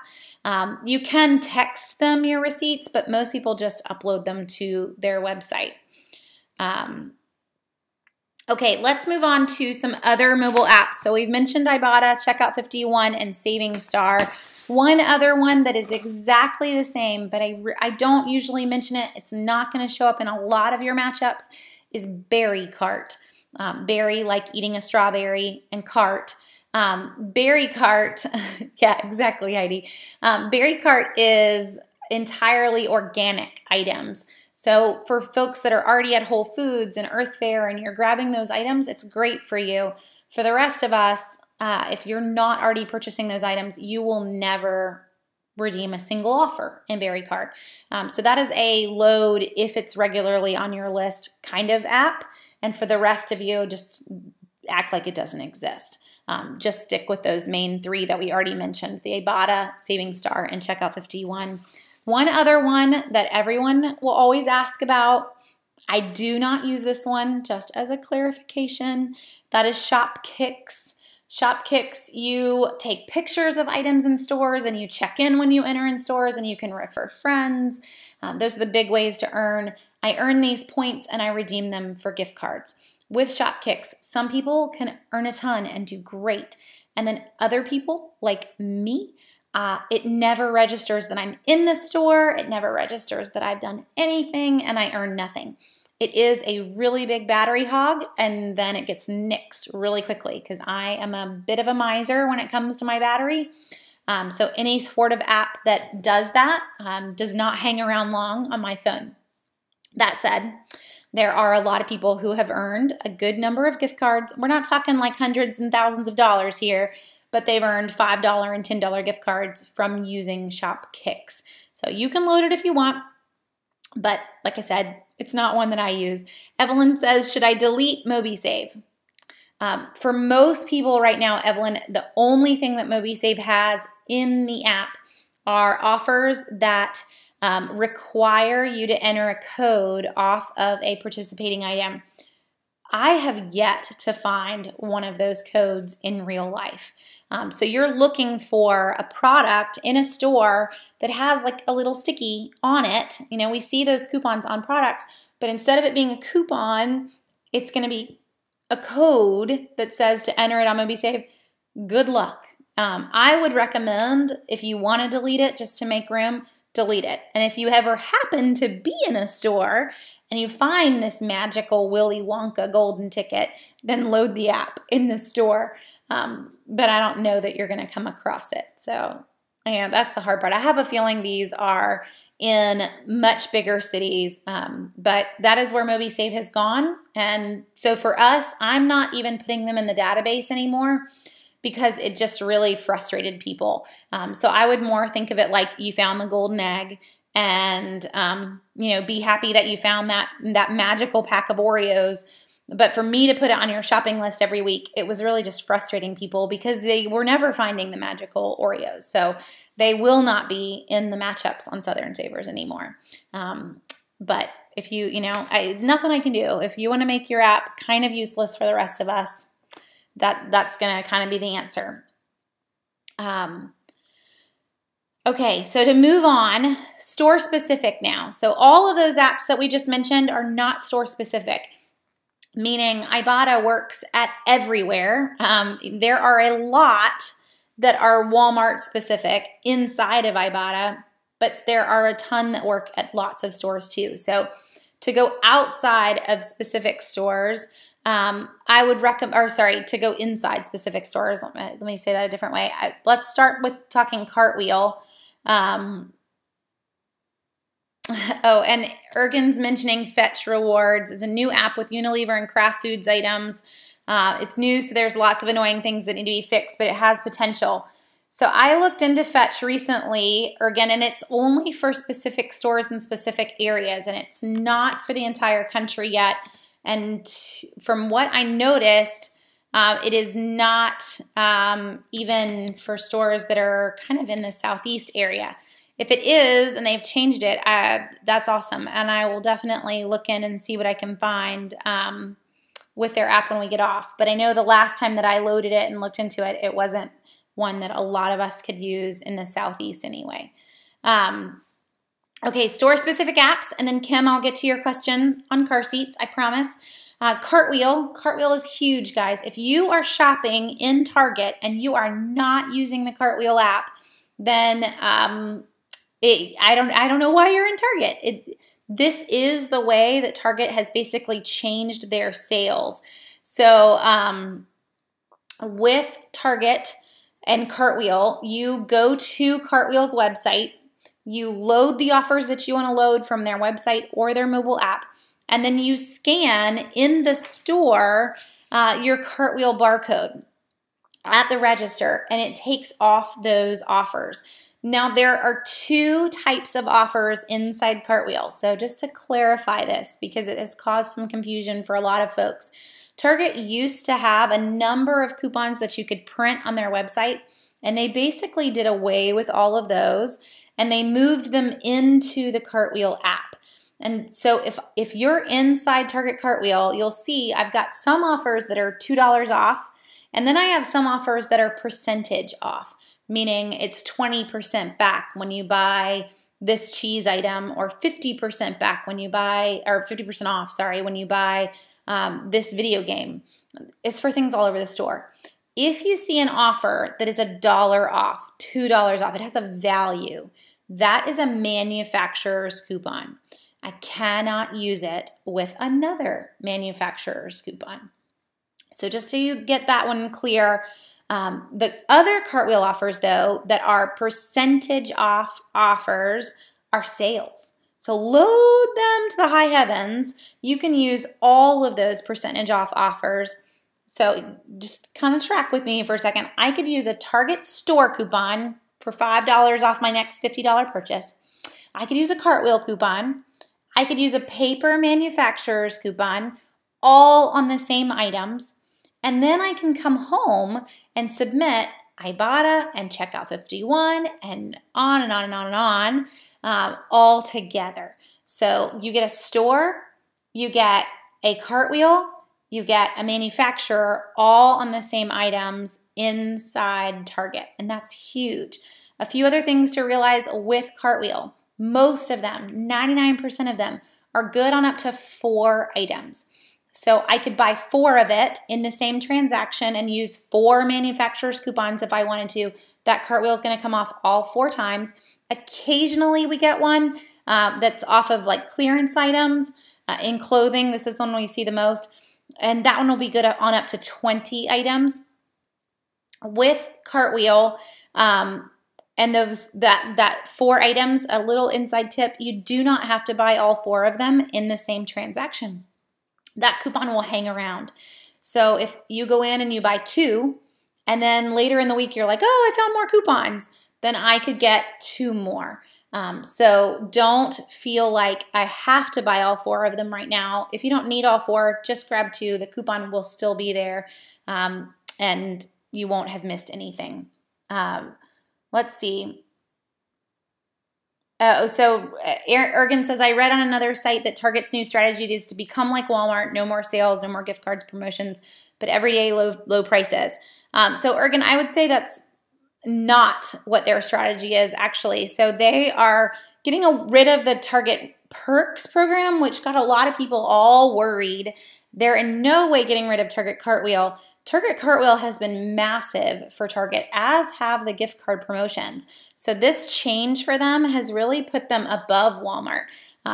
S1: You can text them your receipts, but most people just upload them to their website. Okay, let's move on to some other mobile apps. So we've mentioned Ibotta, Checkout 51, and Saving Star. One other one that is exactly the same, but I don't usually mention it. It's not going to show up in a lot of your matchups, is Berry Cart. Berry, like eating a strawberry, and cart. Berry Cart, yeah, exactly, Heidi. Berry Cart is entirely organic items. So for folks that are already at Whole Foods and Earth Fare and you're grabbing those items, it's great for you. For the rest of us, if you're not already purchasing those items, you will never redeem a single offer in Berry Cart. So that is a load if it's regularly on your list kind of app. And for the rest of you, just act like it doesn't exist. Just stick with those main 3 that we already mentioned, the Ibotta, Saving Star, and Checkout 51. One other one that everyone will always ask about, I do not use this one, just as a clarification, that is Shopkicks. Shopkicks, you take pictures of items in stores and you check in when you enter in stores and you can refer friends. Those are the big ways to earn. I earn these points and I redeem them for gift cards. With Shopkicks, some people can earn a ton and do great. And then other people, like me, it never registers that I'm in the store. It never registers that I've done anything and I earn nothing. It is a really big battery hog, and then it gets nixed really quickly because I am a bit of a miser when it comes to my battery. So any sort of app that does that does not hang around long on my phone. That said, there are a lot of people who have earned a good number of gift cards. We're not talking like hundreds and thousands of dollars here, but they've earned $5 and $10 gift cards from using Shopkicks. So you can load it if you want, but like I said, it's not one that I use. Evelyn says, should I delete MobiSave? For most people right now, Evelyn, the only thing that MobiSave has in the app are offers that require you to enter a code off of a participating item. I have yet to find one of those codes in real life. So you're looking for a product in a store that has like a little sticky on it. You know, we see those coupons on products, but instead of it being a coupon, it's going to be a code that says to enter it on MobiSave. Good luck. I would recommend, if you want to delete it just to make room, delete it. And if you ever happen to be in a store and you find this magical Willy Wonka golden ticket, then load the app in the store. But I don't know that you're going to come across it. So, yeah, that's the hard part. I have a feeling these are in much bigger cities, but that is where MobiSave has gone. And so for us, I'm not even putting them in the database anymore because it just really frustrated people. So I would more think of it like you found the golden egg and, you know, be happy that you found that magical pack of Oreos. But for me to put it on your shopping list every week, it was really just frustrating people because they were never finding the magical Oreos. So they will not be in the matchups on Southern Savers anymore. But if you, nothing I can do. If you want to make your app kind of useless for the rest of us, that's going to kind of be the answer. Okay, so to move on, store specific now. So all of those apps that we just mentioned are not store specific, meaning Ibotta works at everywhere. There are a lot that are Walmart specific inside of Ibotta, but there are a ton that work at lots of stores too. So to go outside of specific stores, I would recommend, or sorry, to go inside specific stores. Let me say that a different way. Let's start with talking Cartwheel. Oh, and Ergen's mentioning Fetch Rewards. It's a new app with Unilever and Kraft Foods items. It's new, so there's lots of annoying things that need to be fixed, but it has potential. So I looked into Fetch recently, Ergen, and it's only for specific stores in specific areas, and it's not for the entire country yet. And from what I noticed, it is not even for stores that are kind of in the Southeast area. If it is, and they've changed it, that's awesome. And I will definitely look in and see what I can find with their app when we get off. But I know the last time that I loaded it and looked into it, it wasn't one that a lot of us could use in the Southeast anyway. Okay, store-specific apps, and then Kim, I'll get to your question on car seats, I promise. Cartwheel is huge, guys. If you are shopping in Target and you are not using the Cartwheel app, then I don't know why you're in Target. This is the way that Target has basically changed their sales. So with Target and Cartwheel, you go to Cartwheel's website, you load the offers that you want to load from their website or their mobile app, and then you scan in the store your Cartwheel barcode at the register, and it takes off those offers. Now, there are two types of offers inside Cartwheel. So just to clarify this, because it has caused some confusion for a lot of folks, Target used to have a number of coupons that you could print on their website, and they basically did away with all of those, and they moved them into the Cartwheel app. And so if you're inside Target Cartwheel, you'll see I've got some offers that are $2 off, and then I have some offers that are percentage off, meaning it's 20% back when you buy this cheese item, or 50% back when you buy, or 50% off, sorry, when you buy this video game. It's for things all over the store. If you see an offer that is $1 off, $2 off, it has a value, that is a manufacturer's coupon. I cannot use it with another manufacturer's coupon. So just so you get that one clear, the other Cartwheel offers, though, that are percentage off offers are sales. So load them to the high heavens. You can use all of those percentage off offers. So just kind of track with me for a second. I could use a Target store coupon for $5 off my next $50 purchase. I could use a Cartwheel coupon. I could use a paper manufacturer's coupon, all on the same items. And then I can come home and submit Ibotta and checkout 51 and on and on and on and on, all together. So you get a store, you get a Cartwheel, you get a manufacturer, all on the same items inside Target. And that's huge. A few other things to realize with Cartwheel. Most of them, 99% of them, are good on up to 4 items. So I could buy 4 of it in the same transaction and use 4 manufacturer's coupons if I wanted to. That cartwheel is going to come off all 4 times. Occasionally we get one that's off of like clearance items in clothing. This is the one we see the most. And that one will be good on up to 20 items. With cartwheel and that 4 items, a little inside tip, you do not have to buy all 4 of them in the same transaction. That coupon will hang around. So if you go in and you buy 2, and then later in the week you're like, oh, I found more coupons, then I could get 2 more. So don't feel like I have to buy all 4 of them right now. If you don't need all 4, just grab 2. The coupon will still be there, and you won't have missed anything. Let's see. Ergen says, I read on another site that Target's new strategy is to become like Walmart, no more sales, no more gift cards, promotions, but everyday low prices. So Ergen, I would say that's not what their strategy is actually. So they are getting rid of the Target Perks program, which got a lot of people all worried. They're in no way getting rid of Target Cartwheel. Target Cartwheel has been massive for Target, as have the gift card promotions. So this change for them has really put them above Walmart.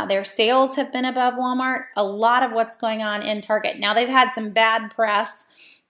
S1: Their sales have been above Walmart. A lot of what's going on in Target. Now they've had some bad press,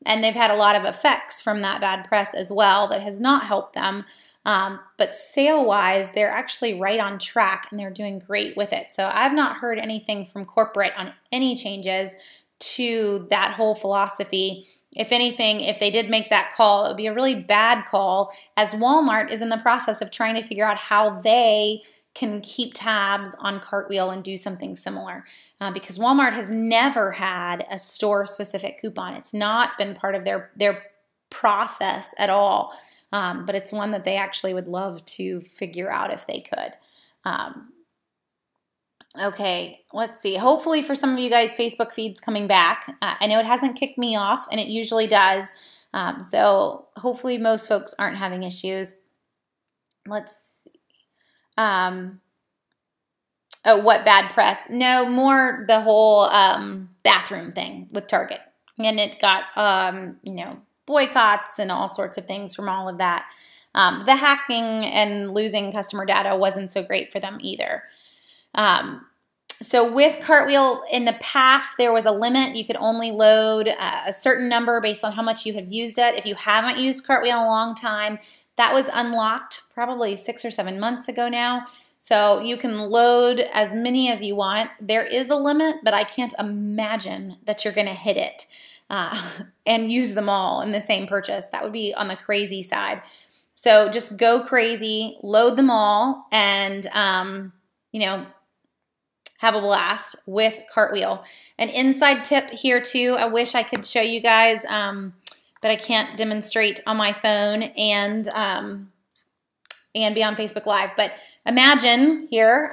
S1: and they've had a lot of effects from that bad press as well that has not helped them. But sale-wise, they're actually right on track, and they're doing great with it. So I've not heard anything from corporate on any changes to that whole philosophy. If anything, if they did make that call, it would be a really bad call, as Walmart is in the process of trying to figure out how they can keep tabs on Cartwheel and do something similar. Because Walmart has never had a store-specific coupon. It's not been part of their process at all. But it's one that they actually would love to figure out if they could. Okay, let's see. Hopefully for some of you guys, Facebook feed's coming back. I know it hasn't kicked me off, and it usually does. So hopefully most folks aren't having issues. Let's see. Oh, what bad press? No, more the whole bathroom thing with Target. And it got, boycotts and all sorts of things from all of that. The hacking and losing customer data wasn't so great for them either. So with Cartwheel, in the past, there was a limit. You could only load a certain number based on how much you had used it. If you haven't used Cartwheel in a long time, that was unlocked probably 6 or 7 months ago now. So you can load as many as you want. There is a limit, but I can't imagine that you're going to hit it and use them all in the same purchase. That would be on the crazy side. So just go crazy, load them all, and, have a blast with Cartwheel. An inside tip here too, I wish I could show you guys, but I can't demonstrate on my phone and be on Facebook Live. But imagine here,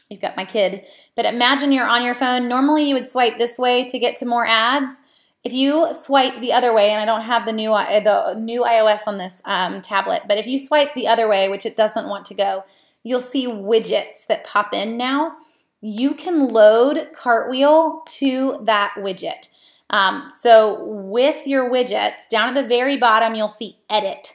S1: you've got my kid, but imagine you're on your phone. Normally you would swipe this way to get to more ads. If you swipe the other way, and I don't have the new iOS on this tablet, but if you swipe the other way, which it doesn't want to go, you'll see widgets that pop in now. You can load Cartwheel to that widget. So with your widgets, down at the very bottom, you'll see Edit.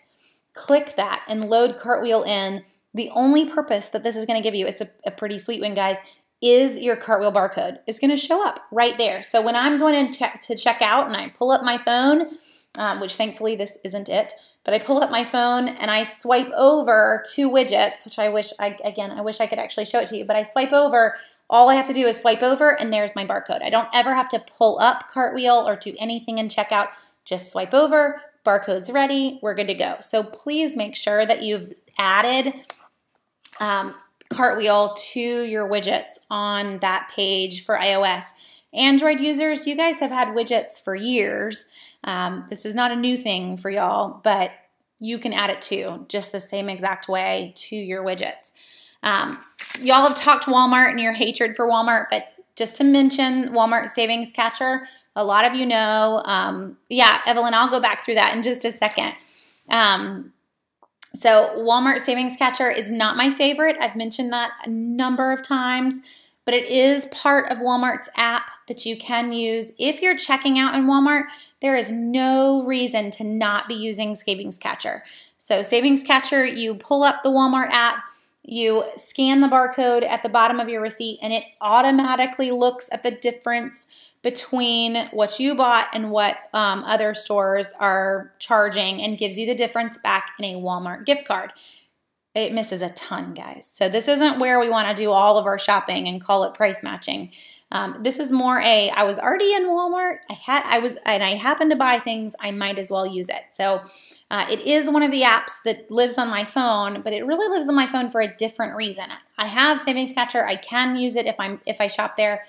S1: Click that and load Cartwheel in. The only purpose that this is going to give you, it's a pretty sweet one, guys, is your Cartwheel barcode. It's going to show up right there. So when I'm going in to check out and I pull up my phone, which thankfully this isn't it, but I pull up my phone and I swipe over 2 widgets, which I wish I could actually show it to you, but I swipe over. All I have to do is swipe over, and there's my barcode. I don't ever have to pull up Cartwheel or do anything in checkout. Just swipe over, barcode's ready, we're good to go. So please make sure that you've added Cartwheel to your widgets on that page for iOS. Android users, you guys have had widgets for years. This is not a new thing for y'all, but you can add it too, just the same exact way to your widgets. Y'all have talked Walmart and your hatred for Walmart, but just to mention Walmart Savings Catcher, a lot of you know, yeah, Evelyn, I'll go back through that in just a second. So Walmart Savings Catcher is not my favorite. I've mentioned that a number of times, but it is part of Walmart's app that you can use. If you're checking out in Walmart, there is no reason to not be using Savings Catcher. So Savings Catcher, you pull up the Walmart app, you scan the barcode at the bottom of your receipt, and it automatically looks at the difference between what you bought and what other stores are charging and gives you the difference back in a Walmart gift card. It misses a ton, guys. So this isn't where we want to do all of our shopping and call it price matching. This is more I was already in Walmart. I happened to buy things. I might as well use it. So it is one of the apps that lives on my phone, but it really lives on my phone for a different reason. I have Savings Catcher. I can use it if I shop there.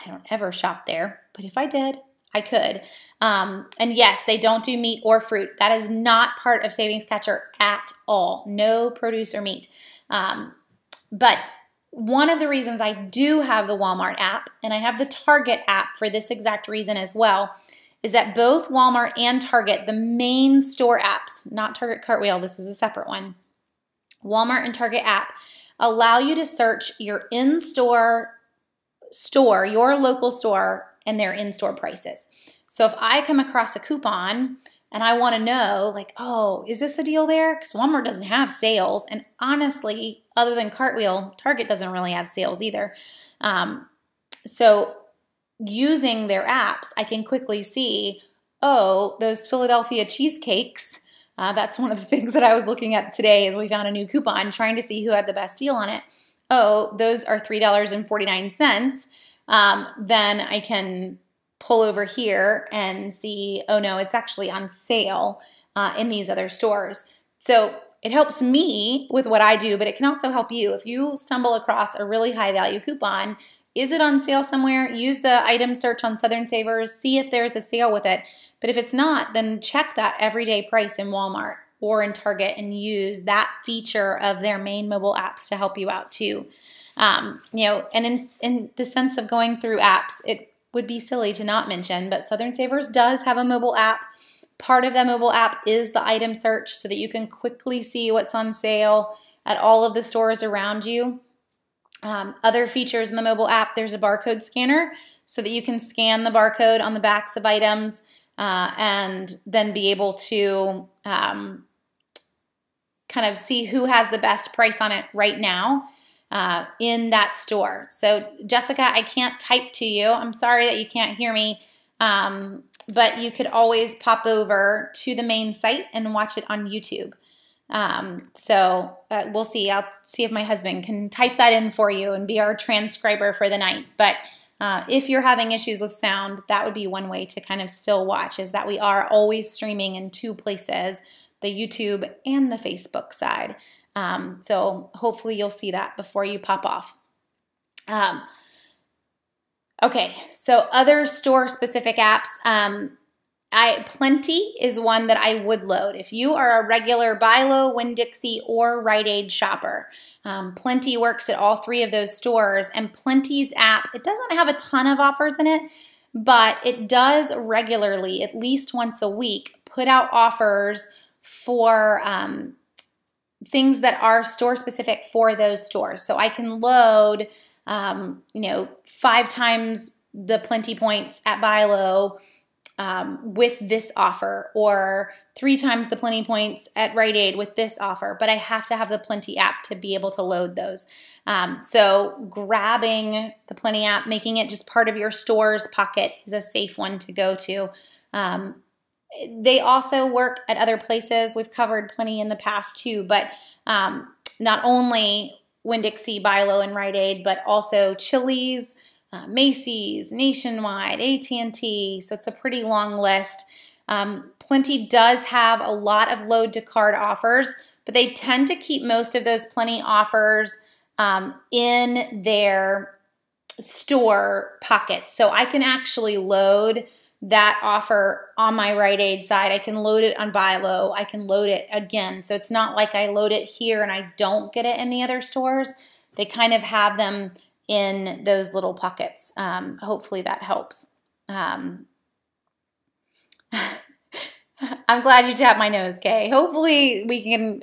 S1: I don't ever shop there, but if I did, I could. And yes, they don't do meat or fruit. That is not part of Savings Catcher at all. No produce or meat. But one of the reasons I do have the Walmart app, and I have the Target app for this exact reason as well, is that both Walmart and Target, the main store apps, not Target Cartwheel, this is a separate one, Walmart and Target app allow you to search your in-store store, your local store, and their in-store prices. So if I come across a coupon and I want to know, like, oh, is this a deal there? Because Walmart doesn't have sales. And honestly, other than Cartwheel, Target doesn't really have sales either. So using their apps, I can quickly see, oh, those Philadelphia cheesecakes, that's one of the things that I was looking at today as we found a new coupon, trying to see who had the best deal on it. Oh, those are $3.49. Then I can pull over here and see, oh no, it's actually on sale in these other stores. So it helps me with what I do, but it can also help you. If you stumble across a really high value coupon, is it on sale somewhere? Use the item search on Southern Savers, see if there's a sale with it. But if it's not, then check that everyday price in Walmart or in Target and use that feature of their main mobile apps to help you out too. And in the sense of going through apps, it would be silly to not mention, but Southern Savers does have a mobile app. Part of that mobile app is the item search so that you can quickly see what's on sale at all of the stores around you. Other features in the mobile app, there's a barcode scanner so that you can scan the barcode on the backs of items and then be able to kind of see who has the best price on it right now in that store. So Jessica, I can't type to you. I'm sorry that you can't hear me, but you could always pop over to the main site and watch it on YouTube. We'll see. I'll see if my husband can type that in for you and be our transcriber for the night. But if you're having issues with sound, that would be one way to kind of still watch, is that we are always streaming in two places, the YouTube and the Facebook side. So hopefully you'll see that before you pop off. Okay, so other store-specific apps. Plenti is one that I would load. If you are a regular Buy Low, Winn-Dixie, or Rite Aid shopper, Plenti works at all three of those stores. And Plenti's app, it doesn't have a ton of offers in it, but it does regularly, at least once a week, put out offers for things that are store-specific for those stores. So I can load, 5 times the Plenti points at Buy Low with this offer, or 3 times the Plenti points at Rite Aid with this offer, but I have to have the Plenti app to be able to load those. So grabbing the Plenti app, making it just part of your store's pocket is a safe one to go to. They also work at other places. We've covered Plenti in the past too, but not only Winn-Dixie, Buy Low, and Rite Aid, but also Chili's, Macy's, Nationwide, AT&T, so it's a pretty long list. Plenti does have a lot of load to card offers, but they tend to keep most of those Plenti offers in their store pockets. So I can actually load that offer on my Rite Aid side. I can load it on Buy Low. I can load it again. So it's not like I load it here and I don't get it in the other stores. They kind of have them in those little pockets. Hopefully that helps. I'm glad you tapped my nose, Kay. Hopefully we can,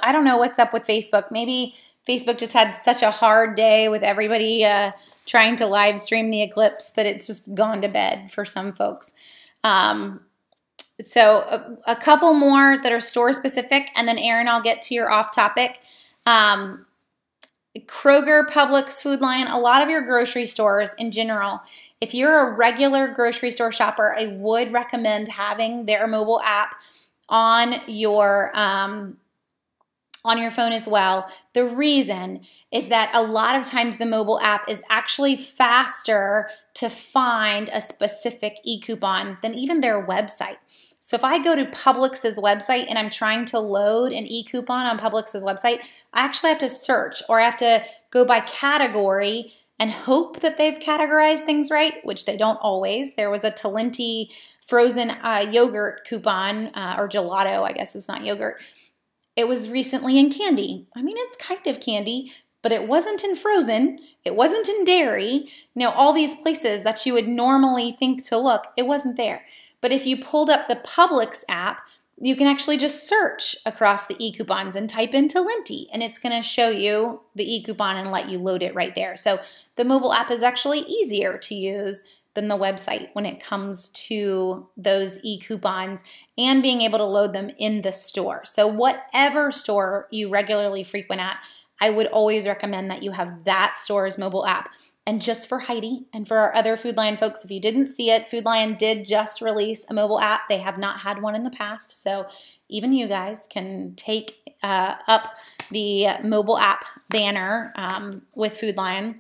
S1: I don't know what's up with Facebook. Maybe Facebook just had such a hard day with everybody trying to live stream the eclipse that it's just gone to bed for some folks. So a couple more that are store specific, and then Erin, I'll get to your off topic. Kroger, Publix, Food Lion, a lot of your grocery stores in general, if you're a regular grocery store shopper, I would recommend having their mobile app on your phone as well. The reason is that a lot of times the mobile app is actually faster to find a specific e-coupon than even their website. So if I go to Publix's website and I'm trying to load an e-coupon on Publix's website, I actually have to search, or I have to go by category and hope that they've categorized things right, which they don't always. There was a Plenti frozen yogurt coupon, or gelato, I guess it's not yogurt. It was recently in candy. I mean, it's kind of candy, but it wasn't in frozen. It wasn't in dairy. You know, all these places that you would normally think to look, it wasn't there. But if you pulled up the Publix app, you can actually just search across the e-coupons and type in Plenti, and it's going to show you the e-coupon and let you load it right there. So the mobile app is actually easier to use than the website when it comes to those e-coupons and being able to load them in the store. So whatever store you regularly frequent at, I would always recommend that you have that store's mobile app. And just for Heidi and for our other Food Lion folks, if you didn't see it, Food Lion did just release a mobile app. They have not had one in the past, so even you guys can take up the mobile app banner with Food Lion.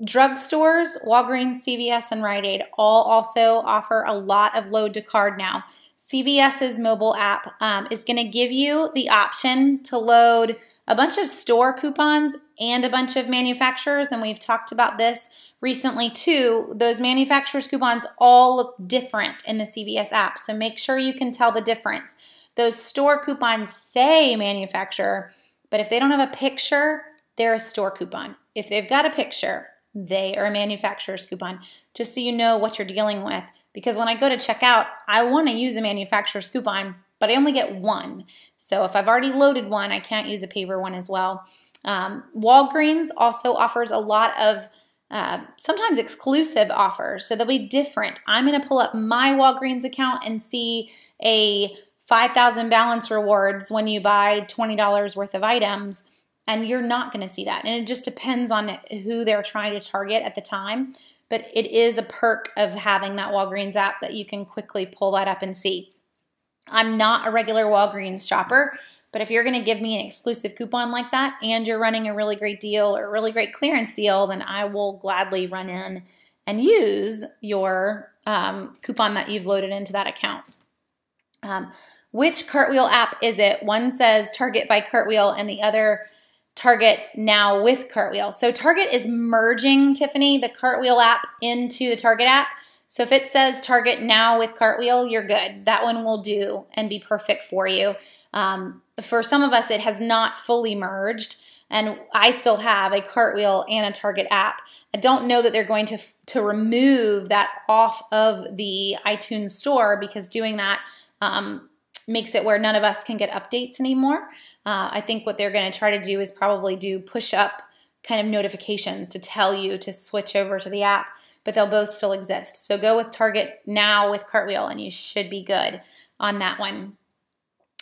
S1: Drugstores, Walgreens, CVS, and Rite Aid all also offer a lot of load to card now. CVS's mobile app is going to give you the option to load a bunch of store coupons and a bunch of manufacturers, and we've talked about this recently too. Those manufacturers' coupons all look different in the CVS app, so make sure you can tell the difference. Those store coupons say manufacturer, but if they don't have a picture, they're a store coupon. If they've got a picture, they are a manufacturer's coupon, just so you know what you're dealing with. Because when I go to check out, I want to use a manufacturer's coupon, but I only get one. So if I've already loaded one, I can't use a paper one as well. Walgreens also offers a lot of sometimes exclusive offers, so they'll be different. I'm going to pull up my Walgreens account and see a 5,000 balance rewards when you buy $20 worth of items, and you're not going to see that. And it just depends on who they're trying to target at the time. But it is a perk of having that Walgreens app that you can quickly pull that up and see. I'm not a regular Walgreens shopper, but if you're going to give me an exclusive coupon like that and you're running a really great deal or a really great clearance deal, then I will gladly run in and use your coupon that you've loaded into that account. Which Cartwheel app is it? One says Target by Cartwheel and the other Target Now with Cartwheel. So Target is merging, Tiffany, the Cartwheel app into the Target app. So if it says Target Now with Cartwheel, you're good. That one will do and be perfect for you. For some of us, it has not fully merged, and I still have a Cartwheel and a Target app. I don't know that they're going to remove that off of the iTunes store, because doing that makes it where none of us can get updates anymore. I think what they're going to try to do is probably do push-up kind of notifications to tell you to switch over to the app, but they'll both still exist. So go with Target Now with Cartwheel, and you should be good on that one.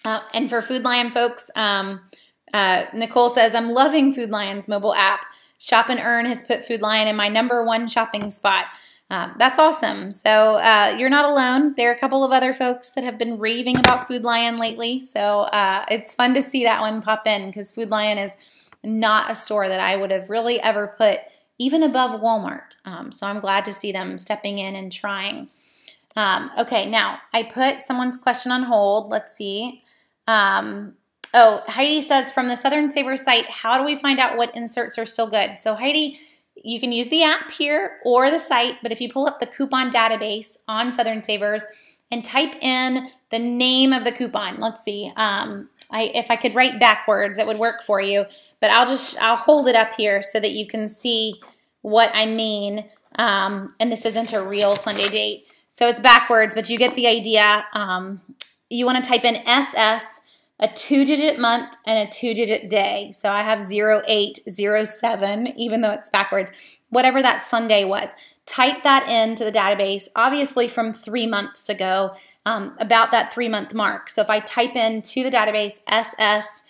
S1: And for Food Lion folks, Nicole says, I'm loving Food Lion's mobile app. Shop and Earn has put Food Lion in my #1 shopping spot. That's awesome. So you're not alone. There are a couple of other folks that have been raving about Food Lion lately. So it's fun to see that one pop in, because Food Lion is not a store that I would have really ever put even above Walmart. So I'm glad to see them stepping in and trying. Okay, now I put someone's question on hold. Let's see. Oh, Heidi says, from the Southern Savers site, how do we find out what inserts are still good? So Heidi, you can use the app here or the site, but if you pull up the coupon database on Southern Savers and type in the name of the coupon, let's see, if I could write backwards, it would work for you, but I'll hold it up here so that you can see what I mean, and this isn't a real Sunday date. So it's backwards, but you get the idea. You want to type in SS, a 2-digit month, and a 2-digit day. So I have 0807, even though it's backwards, whatever that Sunday was. Type that into the database, obviously from 3 months ago, about that 3-month mark. So if I type into the database SS,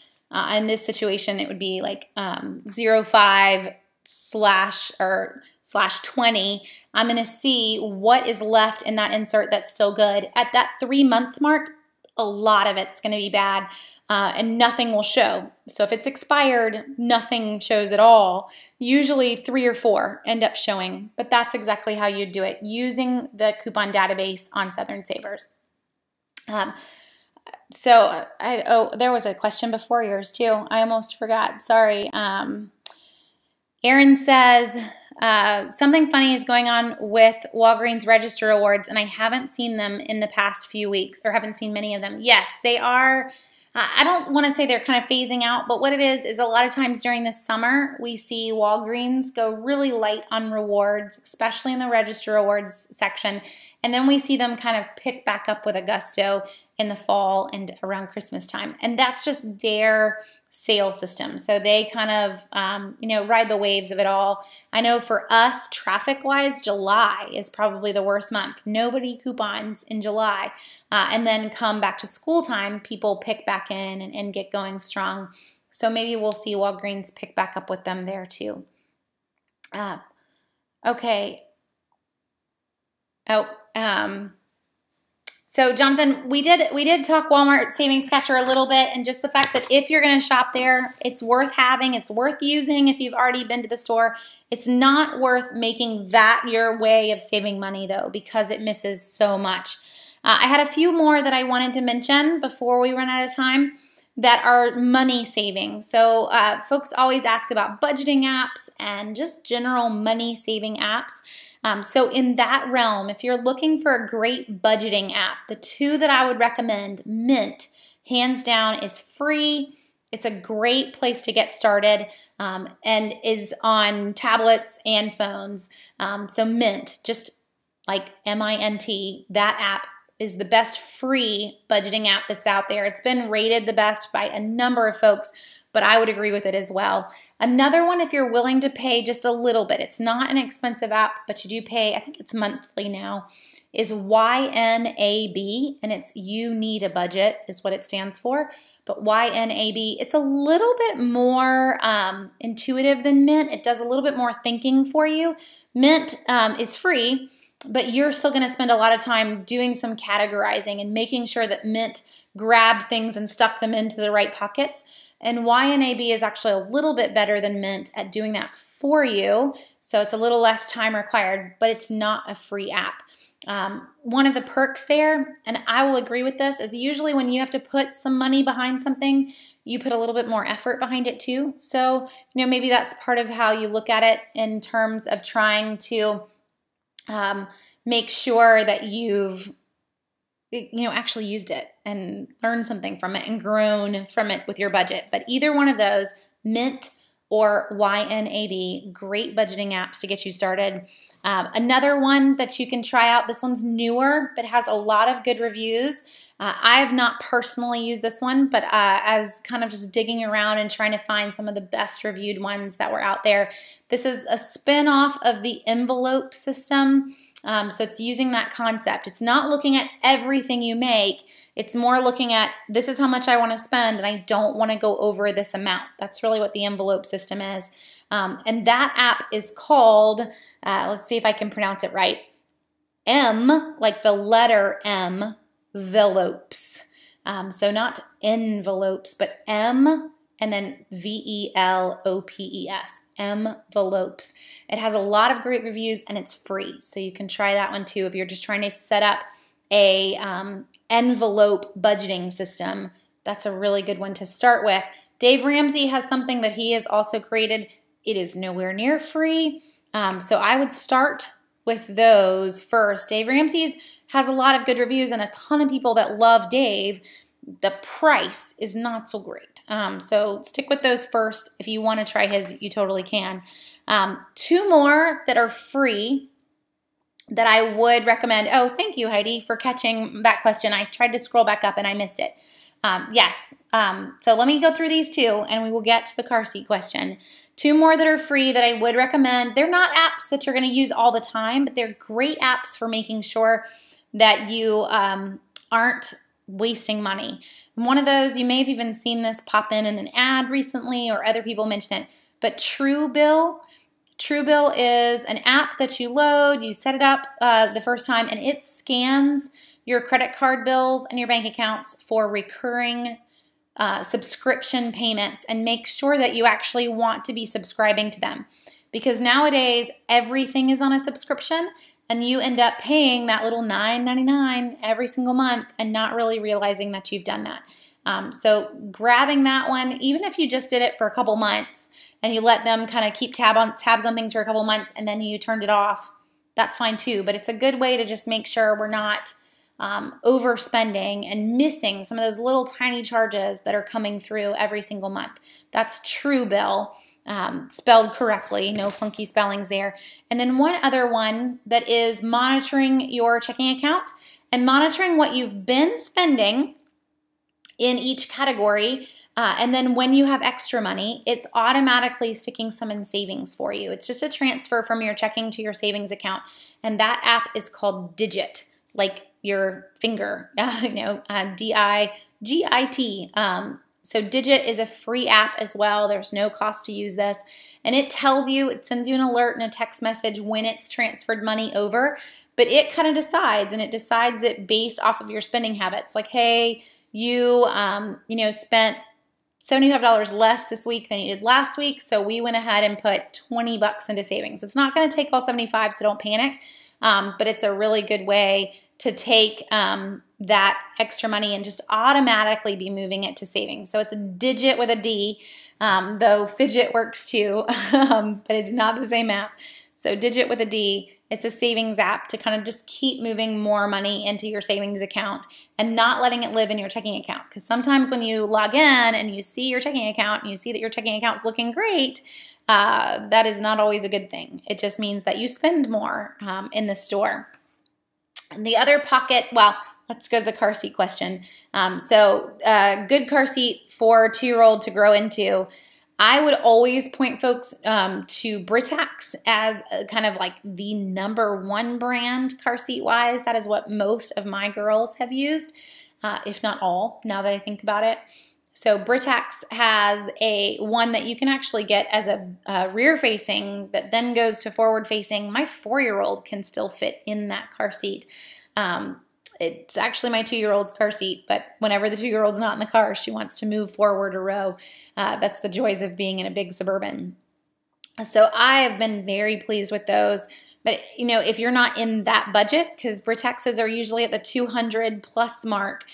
S1: in this situation, it would be like 05 //20. I'm going to see what is left in that insert that's still good. At that 3-month mark, a lot of it's going to be bad, and nothing will show. So if it's expired, nothing shows at all. Usually 3 or 4 end up showing, but that's exactly how you do it, using the coupon database on Southern Savers. There was a question before yours too. I almost forgot. Sorry. Aaron says, something funny is going on with Walgreens Register Awards, and I haven't seen them in the past few weeks, or haven't seen many of them. Yes, they are. I don't want to say they're kind of phasing out, but what it is a lot of times during the summer, we see Walgreens go really light on rewards, especially in the Register Awards section. And then we see them kind of pick back up with a gusto in the fall and around Christmas time. And that's just their sale system. So they kind of, ride the waves of it all. I know for us, traffic-wise, July is probably the worst month. Nobody coupons in July. And then come back to school time, people pick back in and get going strong. So maybe we'll see Walgreens pick back up with them there too. Okay. So Jonathan, we did talk Walmart Savings Catcher a little bit, and just the fact that if you're going to shop there, it's worth having, it's worth using if you've already been to the store. It's not worth making that your way of saving money though, because it misses so much. I had a few more that I wanted to mention before we run out of time that are money saving. So folks always ask about budgeting apps and just general money saving apps. So in that realm, if you're looking for a great budgeting app, the two that I would recommend, Mint, hands down, is free. It's a great place to get started, and is on tablets and phones. So Mint, just like M-I-N-T, that app is the best free budgeting app that's out there. It's been rated the best by a number of folks, but I would agree with it as well. Another one, if you're willing to pay just a little bit, it's not an expensive app, but you do pay, I think it's monthly now, is YNAB, and it's You Need a Budget is what it stands for. But YNAB, it's a little bit more intuitive than Mint. It does a little bit more thinking for you. Mint is free, but you're still going to spend a lot of time doing some categorizing and making sure that Mint grabbed things and stuck them into the right pockets. And YNAB is actually a little bit better than Mint at doing that for you. So it's a little less time required, but it's not a free app. One of the perks there, and I will agree with this, is usually when you have to put some money behind something, you put a little bit more effort behind it too. So, maybe that's part of how you look at it in terms of trying to make sure that you've actually used it and learned something from it and grown from it with your budget. But either one of those, Mint or YNAB, great budgeting apps to get you started. Another one that you can try out, this one's newer, but has a lot of good reviews. I have not personally used this one, but as kind of just digging around and trying to find some of the best reviewed ones that were out there. This is a spin-off of the envelope system. So it's using that concept. It's not looking at everything you make. It's more looking at, this is how much I want to spend and I don't want to go over this amount. That's really what the envelope system is. And that app is called, let's see if I can pronounce it right, M, like the letter M, Velopes. So not envelopes, but M and then VELOPES, envelopes. It has a lot of great reviews and it's free. So you can try that one too if you're just trying to set up a envelope budgeting system. That's a really good one to start with. Dave Ramsey has something that he has also created. It is nowhere near free. So I would start with those first. Dave Ramsey's has a lot of good reviews and a ton of people that love Dave. The price is not so great. So stick with those first. If you want to try his, you totally can. Two more that are free that I would recommend. Oh, thank you, Heidi, for catching that question. I tried to scroll back up and I missed it. Yes. So let me go through these two and we will get to the car seat question. Two more that are free that I would recommend. They're not apps that you're going to use all the time, but they're great apps for making sure that you aren't wasting money. And one of those, you may have even seen this pop in an ad recently or other people mention it, but Truebill. Truebill is an app that you load, you set it up the first time, and it scans your credit card bills and your bank accounts for recurring subscription payments and make sure that you actually want to be subscribing to them. Because nowadays, everything is on a subscription, and you end up paying that little $9.99 every single month and not really realizing that you've done that. So grabbing that one, even if you just did it for a couple months and you let them kind of keep tabs on things for a couple months and then you turned it off, that's fine too. But it's a good way to just make sure we're not overspending and missing some of those little tiny charges that are coming through every single month. That's Truebill, spelled correctly, no funky spellings there. And then one other one that is monitoring your checking account and monitoring what you've been spending in each category. And then when you have extra money, it's automatically sticking some in savings for you. It's just a transfer from your checking to your savings account. And that app is called Digit, like your finger, D-I-G-I-T. So Digit is a free app as well. There's no cost to use this. And it tells you, it sends you an alert and a text message when it's transferred money over. But it kind of decides, and it decides it based off of your spending habits. Like, hey, you spent $75 less this week than you did last week, so we went ahead and put 20 bucks into savings. It's not going to take all 75, so don't panic, but it's a really good way to take that extra money and just automatically be moving it to savings. So it's a Digit with a D, though Fidget works too, but it's not the same app. So Digit with a D. It's a savings app to kind of just keep moving more money into your savings account and not letting it live in your checking account. Because sometimes when you log in and you see your checking account and you see that your checking account's looking great, that is not always a good thing. It just means that you spend more in the store. And the other pocket, well, let's go to the car seat question. Good car seat for a 2-year-old to grow into. I would always point folks to Britax as kind of like the #1 brand car seat wise. That is what most of my girls have used, if not all, now that I think about it. So Britax has one that you can actually get as a rear facing that then goes to forward facing. My 4-year-old can still fit in that car seat. It's actually my 2-year-old's car seat, but whenever the 2-year-old's not in the car, she wants to move forward a row. That's the joys of being in a big Suburban. So I have been very pleased with those. But, if you're not in that budget, because Britaxes are usually at the 200 plus mark,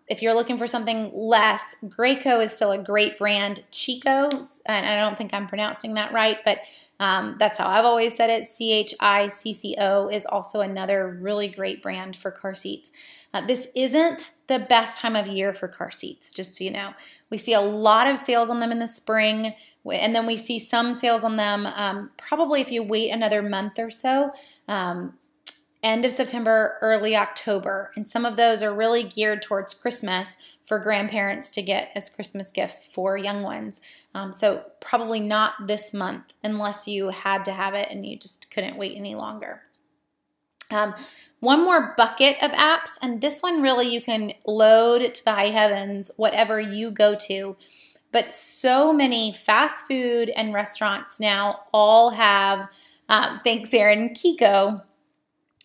S1: if you're looking for something less, Graco is still a great brand. Chico, and I don't think I'm pronouncing that right, but that's how I've always said it. CHICCO is also another really great brand for car seats. This isn't the best time of year for car seats, just so you know. We see a lot of sales on them in the spring, and then we see some sales on them probably if you wait another month or so, end of September, early October. And some of those are really geared towards Christmas for grandparents to get as Christmas gifts for young ones. So probably not this month unless you had to have it and you just couldn't wait any longer. One more bucket of apps, and this one really you can load to the high heavens, whatever you go to. But so many fast food and restaurants now all have, thanks Aaron, Kiko.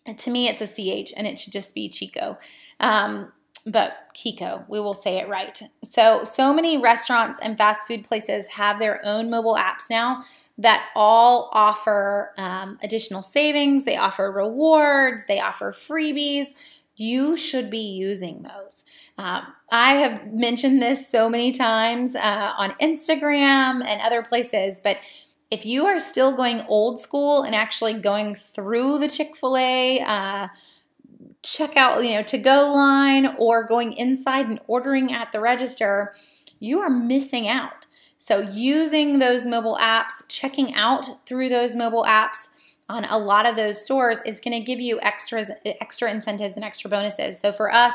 S1: And to me it's a CH and it should just be Chico. But Kiko, we will say it right. So many restaurants and fast food places have their own mobile apps now that all offer additional savings. They offer rewards. They offer freebies. You should be using those. I have mentioned this so many times on Instagram and other places, but if you are still going old school and actually going through the Chick-fil-A checkout, to-go line, or going inside and ordering at the register, you are missing out. So using those mobile apps, checking out through those mobile apps on a lot of those stores is going to give you extra incentives and extra bonuses. So for us,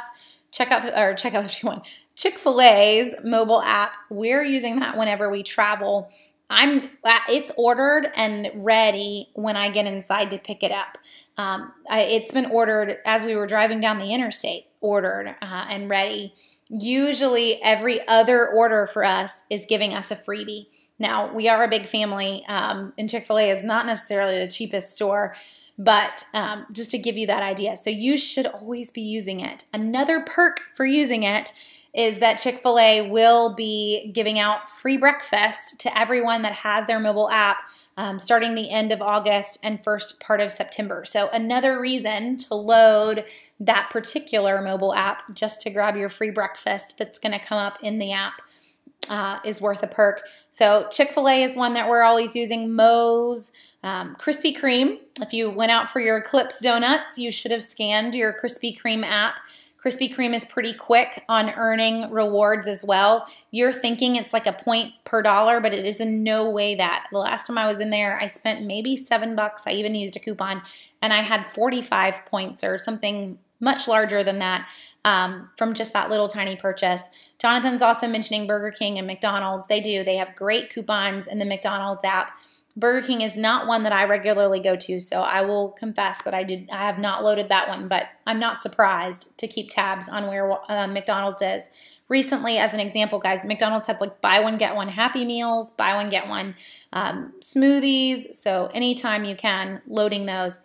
S1: Checkout 51. Chick-fil-A's mobile app, we're using that whenever we travel. It's ordered and ready when I get inside to pick it up. It's been ordered as we were driving down the interstate, ordered and ready. Usually every other order for us is giving us a freebie. Now, we are a big family, and Chick-fil-A is not necessarily the cheapest store, but just to give you that idea. So you should always be using it. Another perk for using it is that Chick-fil-A will be giving out free breakfast to everyone that has their mobile app starting the end of August and first part of September. So another reason to load that particular mobile app just to grab your free breakfast that's going to come up in the app is worth a perk. So Chick-fil-A is one that we're always using. Moe's, Krispy Kreme. If you went out for your Eclipse donuts, you should have scanned your Krispy Kreme app. Krispy Kreme is pretty quick on earning rewards as well. You're thinking it's like a point per dollar, but it is in no way that. The last time I was in there, I spent maybe $7. I even used a coupon, and I had 45 points or something much larger than that from just that little tiny purchase. Jonathan's also mentioning Burger King and McDonald's. They have great coupons in the McDonald's app. Burger King is not one that I regularly go to, so I will confess that I have not loaded that one, but I'm not surprised to keep tabs on where McDonald's is. Recently, as an example, guys, McDonald's had like buy one, get one Happy Meals, buy one, get one smoothies, so anytime you can, loading those.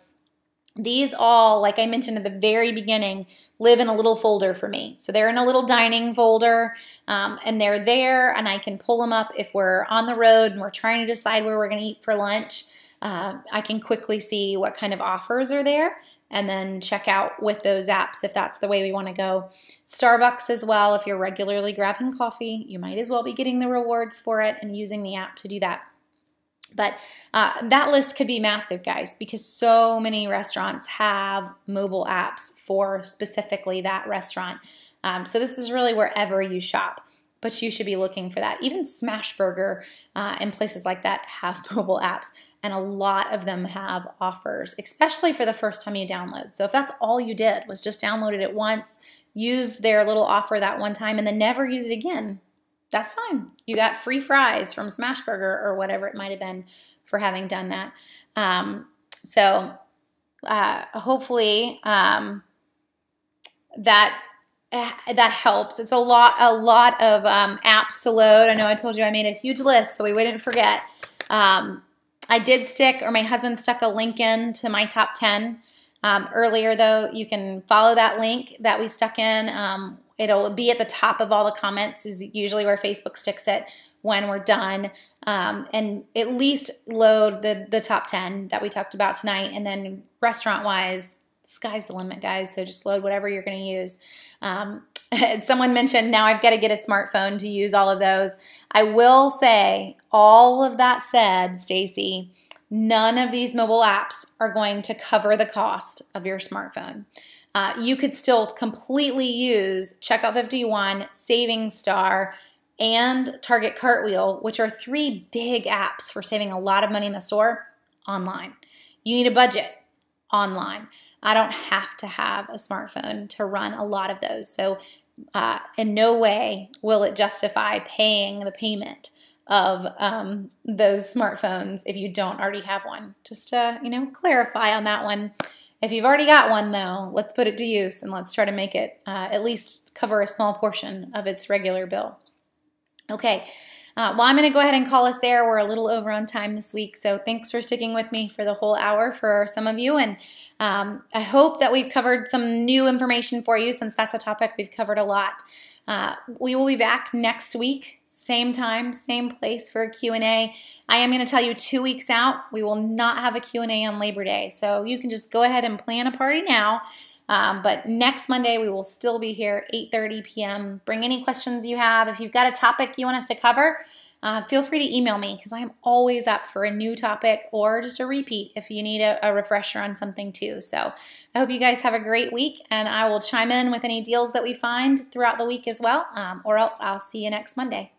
S1: These all, like I mentioned at the very beginning, live in a little folder for me. So they're in a little dining folder, and they're there, and I can pull them up if we're on the road and we're trying to decide where we're going to eat for lunch. I can quickly see what kind of offers are there and then check out with those apps if that's the way we want to go. Starbucks as well. If you're regularly grabbing coffee, you might as well be getting the rewards for it and using the app to do that. But that list could be massive, guys, because so many restaurants have mobile apps for specifically that restaurant. So this is really wherever you shop, but you should be looking for that. Even Smashburger and places like that have mobile apps, and a lot of them have offers, especially for the first time you download. So if that's all you did was just downloaded it once, used their little offer that one time, and then never use it again, that's fine. You got free fries from Smashburger or whatever it might have been for having done that. Hopefully that helps. It's a lot of apps to load. I know I told you I made a huge list, so we didn't forget. I did stick, or my husband stuck a link in to my top 10 earlier, though. You can follow that link that we stuck in. It'll be at the top of all the comments is usually where Facebook sticks it when we're done. And at least load the top 10 that we talked about tonight. And then restaurant-wise, sky's the limit, guys. So just load whatever you're going to use. Someone mentioned now I've got to get a smartphone to use all of those. I will say, all of that said, Stacy, none of these mobile apps are going to cover the cost of your smartphone. You could still completely use Checkout 51, Saving Star, and Target Cartwheel, which are 3 big apps for saving a lot of money in the store, online. You need a budget online. I don't have to have a smartphone to run a lot of those. So in no way will it justify paying the payment of those smartphones if you don't already have one. Just to, clarify on that one. If you've already got one, though, let's put it to use and let's try to make it at least cover a small portion of its regular bill. Okay, well, I'm going to go ahead and call us there. We're a little over on time this week, so thanks for sticking with me for the whole hour for some of you. And I hope that we've covered some new information for you, since that's a topic we've covered a lot. We will be back next week, same time, same place for a Q&A. I am going to tell you 2 weeks out, we will not have a Q&A on Labor Day. So you can just go ahead and plan a party now. But next Monday, we will still be here, 8:30 p.m. Bring any questions you have. If you've got a topic you want us to cover, feel free to email me, because I am always up for a new topic or just a repeat if you need a refresher on something too. So I hope you guys have a great week, and I will chime in with any deals that we find throughout the week as well, or else I'll see you next Monday.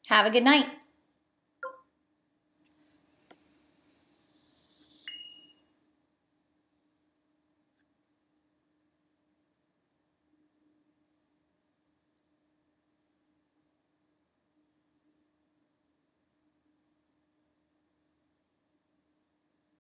S1: Have a good night.